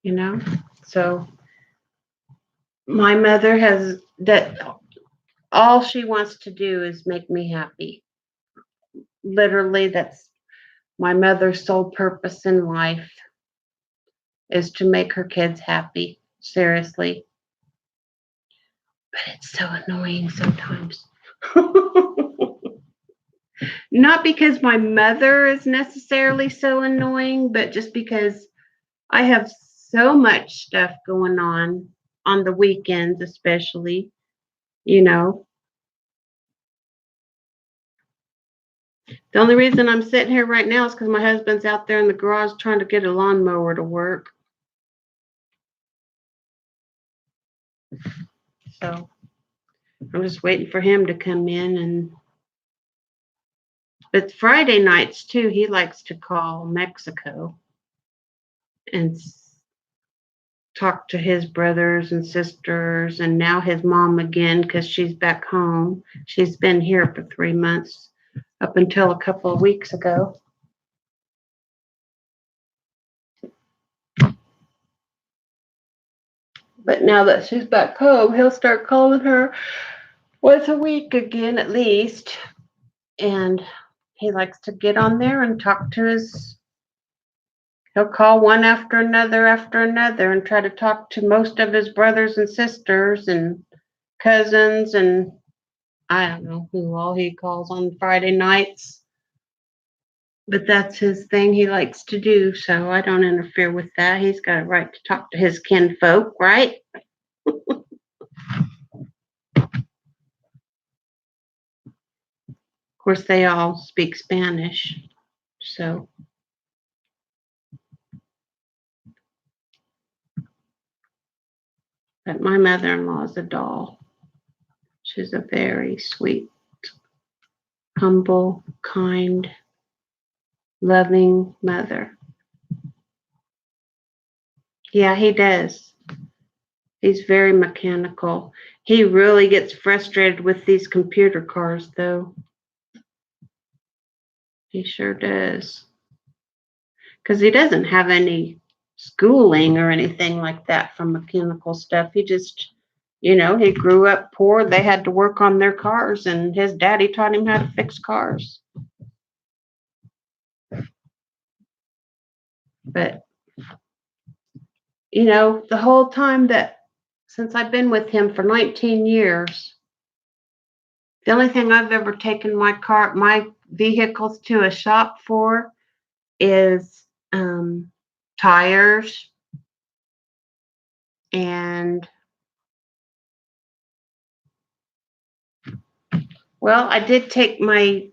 A: you know? So my mother has that All she wants to do is make me happy. Literally, that's my mother's sole purpose in life is to make her kids happy. Seriously. But it's so annoying sometimes. Not because my mother is necessarily so annoying, but just because I have so much stuff going on the weekends, especially, you know. The only reason I'm sitting here right now is because my husband's out there in the garage trying to get a lawnmower to work. So I'm just waiting for him to come in. But Friday nights too, he likes to call Mexico and talk to his brothers and sisters and now his mom again because she's back home. She's been here for 3 months up until a couple of weeks ago. But now that she's back home, he'll start calling her once a week again at least. And he likes to get on there and talk to he'll call one after another and try to talk to most of his brothers and sisters and cousins and I don't know who all he calls on Friday nights. But that's his thing he likes to do, so I don't interfere with that. He's got a right to talk to his kinfolk, right? Of course, they all speak Spanish, so. But my mother-in-law is a doll. She's a very sweet, humble, kind, loving mother. Yeah, he does. He's very mechanical. He really gets frustrated with these computer cars, though. He sure does. Because he doesn't have any schooling or anything like that from mechanical stuff. He just, he grew up poor. They had to work on their cars, and his daddy taught him how to fix cars. But, the whole time since I've been with him for 19 years, the only thing I've ever taken my vehicles to a shop for is tires and I did take my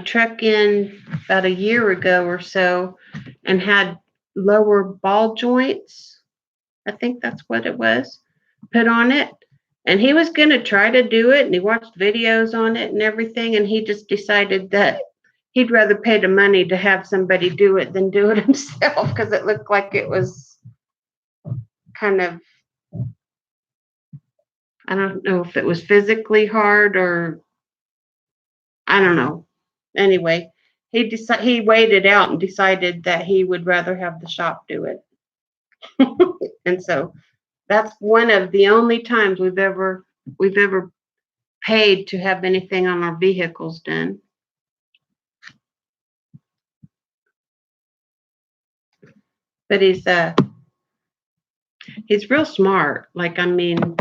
A: truck in about a year ago or so and had lower ball joints. I think that's what it was, put on it. And he was going to try to do it and he watched videos on it and everything. And he just decided that he'd rather pay the money to have somebody do it than do it himself because it looked like it was kind of, I don't know if it was physically hard or I don't know. Anyway, he weighed it out and decided that he would rather have the shop do it. And so that's one of the only times we've ever paid to have anything on our vehicles done. But he's real smart. Like, I mean,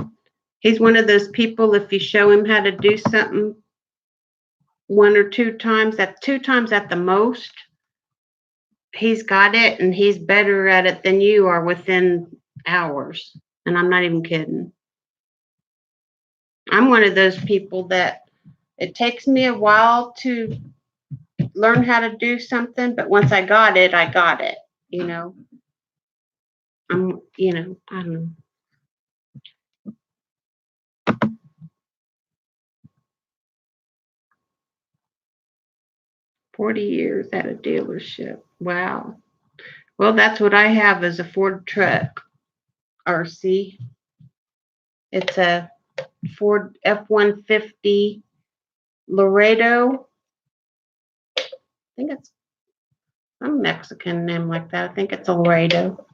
A: he's one of those people, if you show him how to do something 1 or 2 times, that's 2 times at the most, he's got it and he's better at it than you are within hours. And I'm not even kidding. I'm one of those people that it takes me a while to learn how to do something, but once I got it, I got it, I don't know. 40 years at a dealership. Wow. Well, that's what I have is a Ford truck RC. It's a Ford F-150 Laredo. I think it's some Mexican name like that. I think it's a Laredo.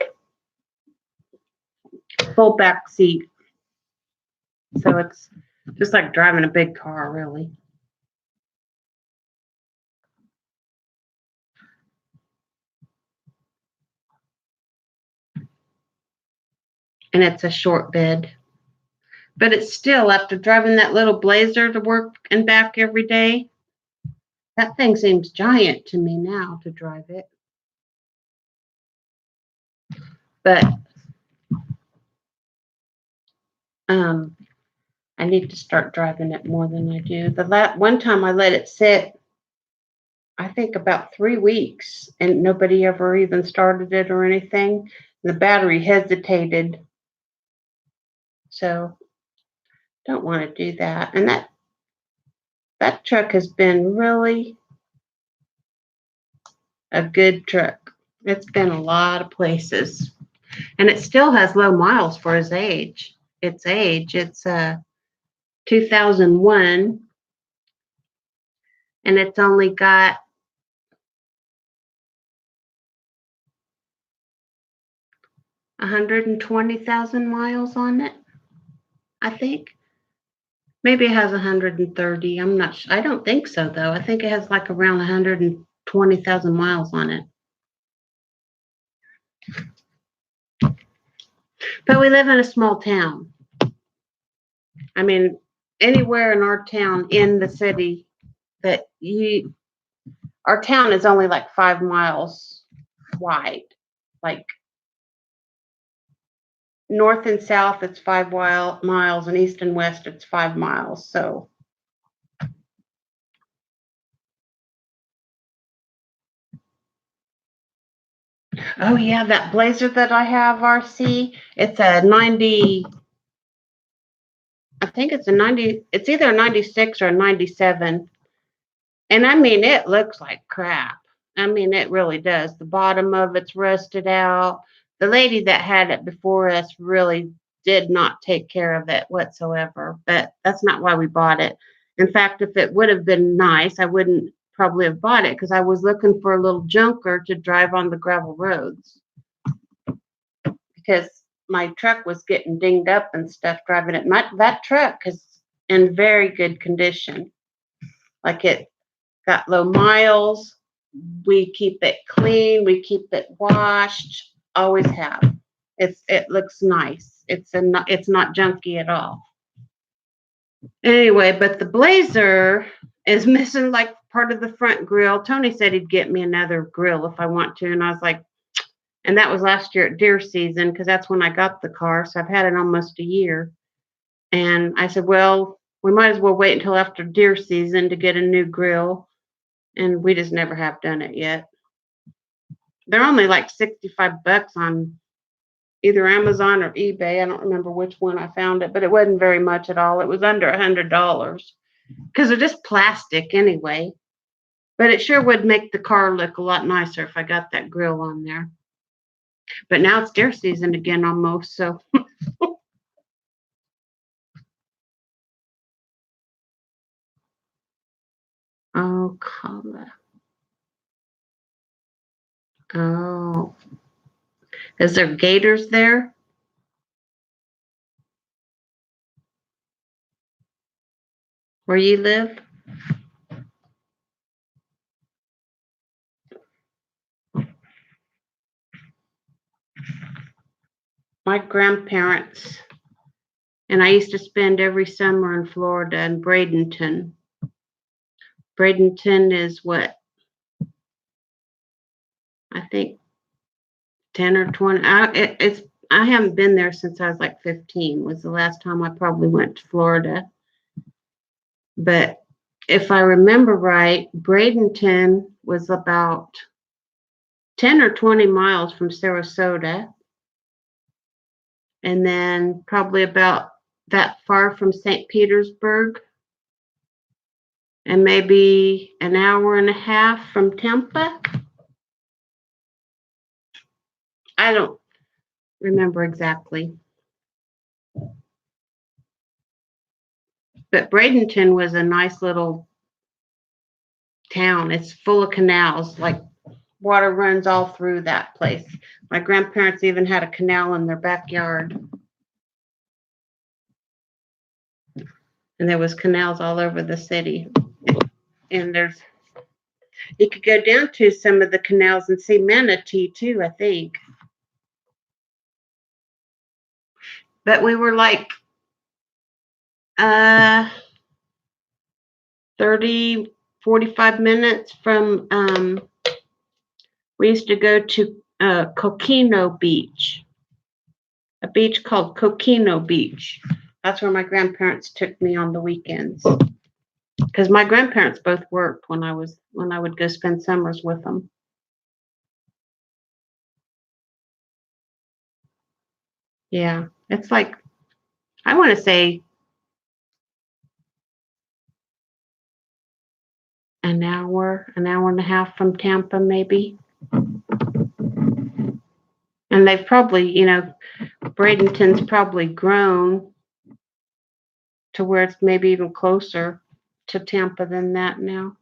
A: Full back seat. So it's Just like driving a big car, really. And it's a short bed. But it's still, after driving that little Blazer to work and back every day, that thing seems giant to me now to drive it. But I need to start driving it more than I do. One time I let it sit, I think about 3 weeks, and nobody ever even started it or anything. The battery hesitated. So don't want to do that. And that truck has been really a good truck. It's been a lot of places. And it still has low miles for its age. It's 2001, and it's only got 120,000 miles on it, I think. Maybe it has 130. I'm not sure. I don't think so, though. I think it has like around 120,000 miles on it. But we live in a small town. I mean, anywhere in our town, in the city, our town is only like 5 miles wide. Like north and south, it's 5 miles, and east and west, it's 5 miles. So, oh yeah, that Blazer that I have, RC, it's a 90. I think it's a 90. It's either a 96 or a 97. And I mean, it looks like crap. I mean, it really does. The bottom of it's rusted out. The lady that had it before us really did not take care of it whatsoever, but that's not why we bought it. In fact, if it would have been nice, I wouldn't probably have bought it because I was looking for a little junker to drive on the gravel roads because my truck was getting dinged up and stuff driving it. That truck is in very good condition. Like it got low miles. We keep it clean. We keep it washed. Always have. It looks nice. It's not junky at all. Anyway, but the Blazer is missing like part of the front grill. Tony said he'd get me another grill if I want to, and I was like, and that was last year at deer season because that's when I got the car. So I've had it almost a year. And I said, well, we might as well wait until after deer season to get a new grill. And we just never have done it yet. They're only like $65 on either Amazon or eBay. I don't remember which one I found it, but it wasn't very much at all. It was under $100 because they're just plastic anyway. But it sure would make the car look a lot nicer if I got that grill on there. But now it's deer season again almost, so. Oh, color. Oh. Is there gators there? Where you live? My grandparents and I used to spend every summer in Florida in Bradenton. Bradenton is what? I think 10 or 20. I haven't been there since I was like 15. Was the last time I probably went to Florida. But if I remember right, Bradenton was about 10 or 20 miles from Sarasota. And then probably about that far from St. Petersburg. And maybe an hour and a half from Tampa. I don't remember exactly. But Bradenton was a nice little town. It's full of canals, like water runs all through that place. My grandparents even had a canal in their backyard. and there was canals all over the city. And you could go down to some of the canals and see manatee too, I think. But we were like 30, 45 minutes from, we used to go to Coquino Beach, a beach called Coquino Beach. That's where my grandparents took me on the weekends. Because my grandparents both worked when I would go spend summers with them. Yeah, it's like, I want to say an hour and a half from Tampa, maybe. And they've probably, Bradenton's probably grown to where it's maybe even closer to Tampa than that now.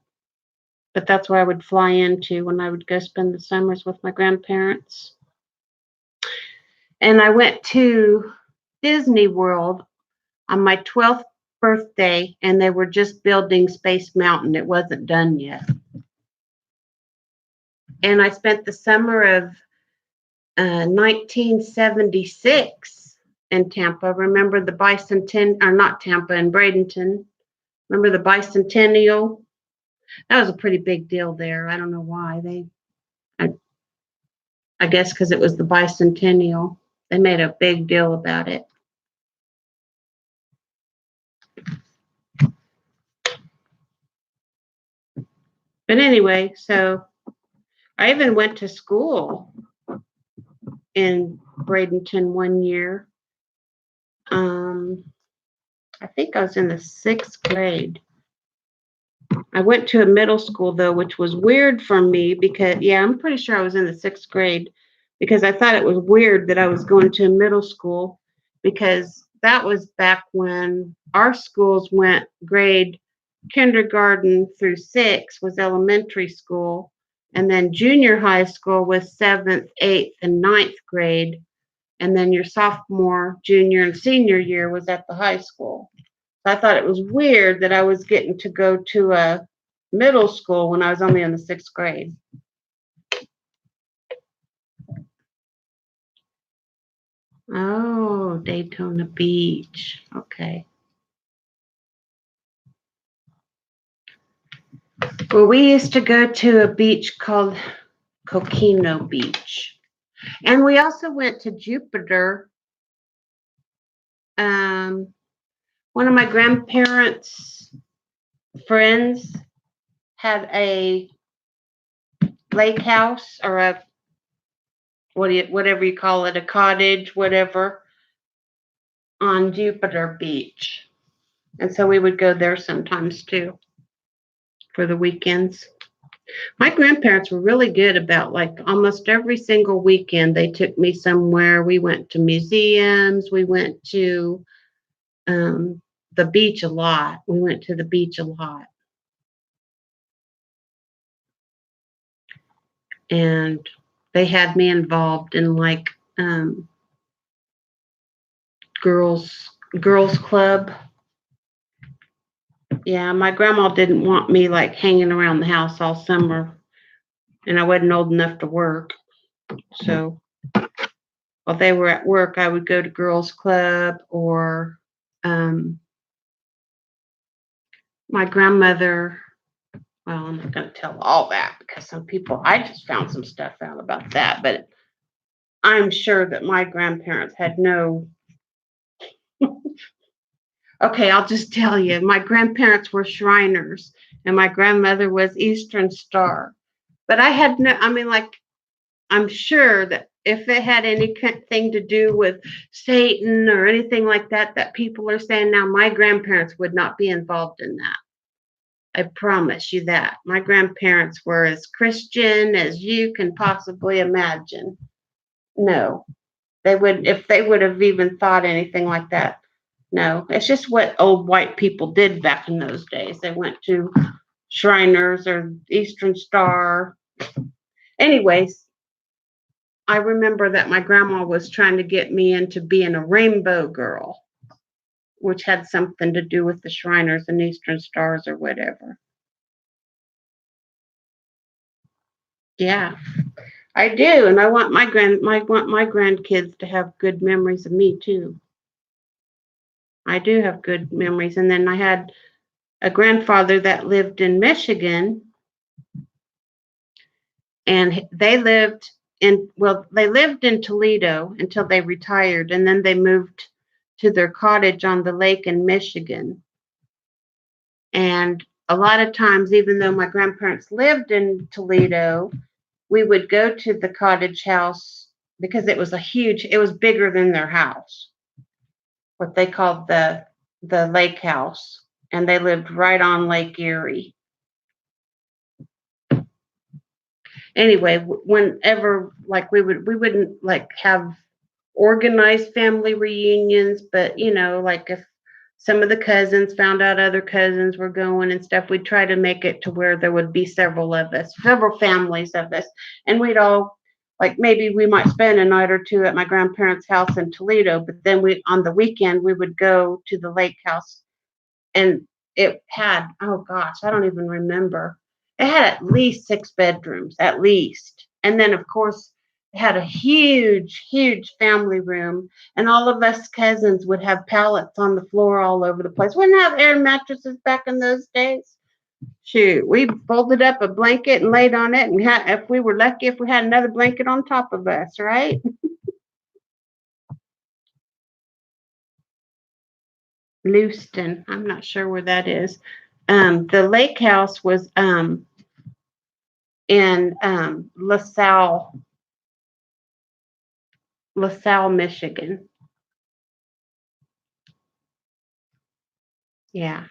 A: But that's where I would fly into when I would go spend the summers with my grandparents. And I went to Disney World on my 12th birthday, and they were just building Space Mountain. It wasn't done yet. And I spent the summer of 1976 in Tampa. Remember the bicentennial, or not Tampa, in Bradenton. Remember the bicentennial? That was a pretty big deal there. I don't know why. I guess because it was the bicentennial. They made a big deal about it. But anyway, so I even went to school in Bradenton one year. I think I was in the 6th grade. I went to a middle school, though, which was weird for me because, yeah, I'm pretty sure I was in the 6th grade because I thought it was weird that I was going to a middle school because that was back when our schools went grade kindergarten through 6 was elementary school, and then junior high school was 7th, 8th, and 9th grade, and then your sophomore, junior, and senior year was at the high school. So I thought it was weird that I was getting to go to a middle school when I was only in the 6th grade. Oh, Daytona Beach. Okay. Well, we used to go to a beach called Coquino Beach. And we also went to Jupiter. One of my grandparents' friends had a lake house or a whatever you call it, a cottage, whatever, on Jupiter Beach. And so we would go there sometimes too for the weekends. My grandparents were really good about like almost every single weekend they took me somewhere. We went to museums. We went to the beach a lot. We went to the beach a lot. And they had me involved in like girls club. Yeah, my grandma didn't want me like hanging around the house all summer, and I wasn't old enough to work. So while they were at work, I would go to girls club, or my grandmother. Well, I'm not going to tell all that because some people, I just found some stuff out about that, but I'm sure that my grandparents had no. Okay, I'll just tell you, my grandparents were Shriners and my grandmother was Eastern Star. But I had no, I mean, like, I'm sure that if it had anything to do with Satan or anything like that, that people are saying now, my grandparents would not be involved in that. I promise you that. My grandparents were as Christian as you can possibly imagine. No, they would, if they would have even thought anything like that. No, it's just what old white people did back in those days. They went to Shriners or Eastern Star. Anyways, I remember that my grandma was trying to get me into being a rainbow girl. which had something to do with the Shriners and Eastern Stars or whatever. Yeah, I do, and I want my grandkids to have good memories of me too. I do have good memories, and then I had a grandfather that lived in Michigan, and they lived in Toledo until they retired, and then they moved to their cottage on the lake in Michigan. And a lot of times, even though my grandparents lived in Toledo, we would go to the cottage house because it was bigger than their house, what they called the lake house, and they lived right on Lake Erie. Anyway, whenever like we wouldn't like have organized family reunions, but like if some of the cousins found out other cousins were going and stuff, we'd try to make it to where there would be several families of us, and we'd all like maybe we might spend a night or two at my grandparents' house in Toledo, but then on the weekend we would go to the lake house, and it had, oh gosh, I don't even remember. It had at least 6 bedrooms, at least. And then, of course, it had a huge, huge family room. And all of us cousins would have pallets on the floor all over the place. We didn't have air mattresses back in those days. Shoot, we folded up a blanket and laid on it. And if we were lucky, if we had another blanket on top of us, right? Lewiston. I'm not sure where that is. The lake house was in LaSalle, Michigan. Yeah.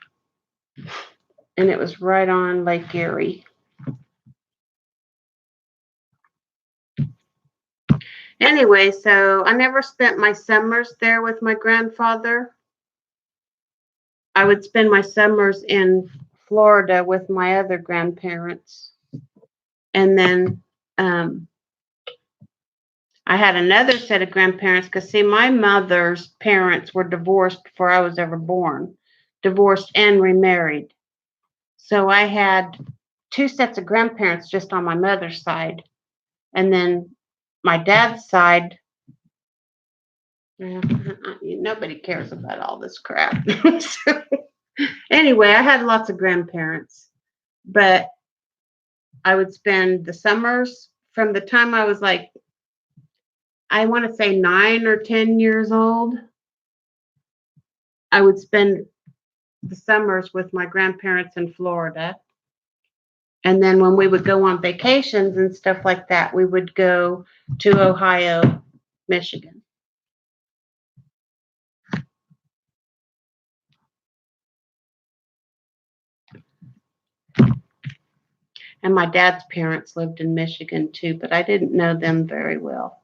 A: And it was right on Lake Erie. Anyway, so I never spent my summers there with my grandfather. I would spend my summers in Florida with my other grandparents. And then I had another set of grandparents because, see, my mother's parents were divorced before I was ever born, divorced and remarried. So I had 2 sets of grandparents just on my mother's side. And then my dad's side, nobody cares about all this crap. So, anyway, I had lots of grandparents, but I would spend the summers from the time I was like, I want to say 9 or 10 years old. I would spend the summers with my grandparents in Florida. And then when we would go on vacations and stuff like that, we would go to Ohio, Michigan. And my dad's parents lived in Michigan too, but I didn't know them very well.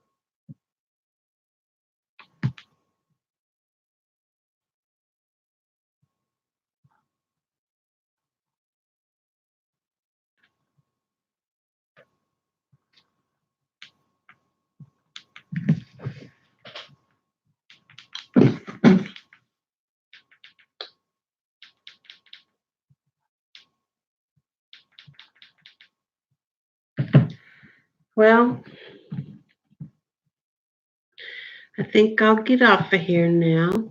A: Well, I think I'll get off of here now.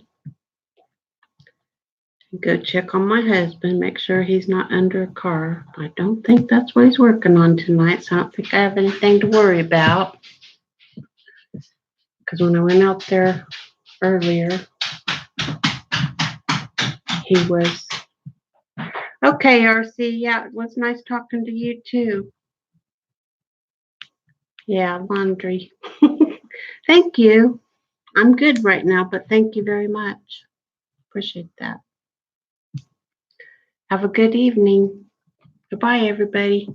A: Go check on my husband, make sure he's not under a car. I don't think that's what he's working on tonight, so I don't think I have anything to worry about. Because when I went out there earlier, he was. Okay, RC, yeah, it was nice talking to you too. Yeah, laundry. Thank you. I'm good right now, but thank you very much. Appreciate that. Have a good evening. Goodbye, everybody.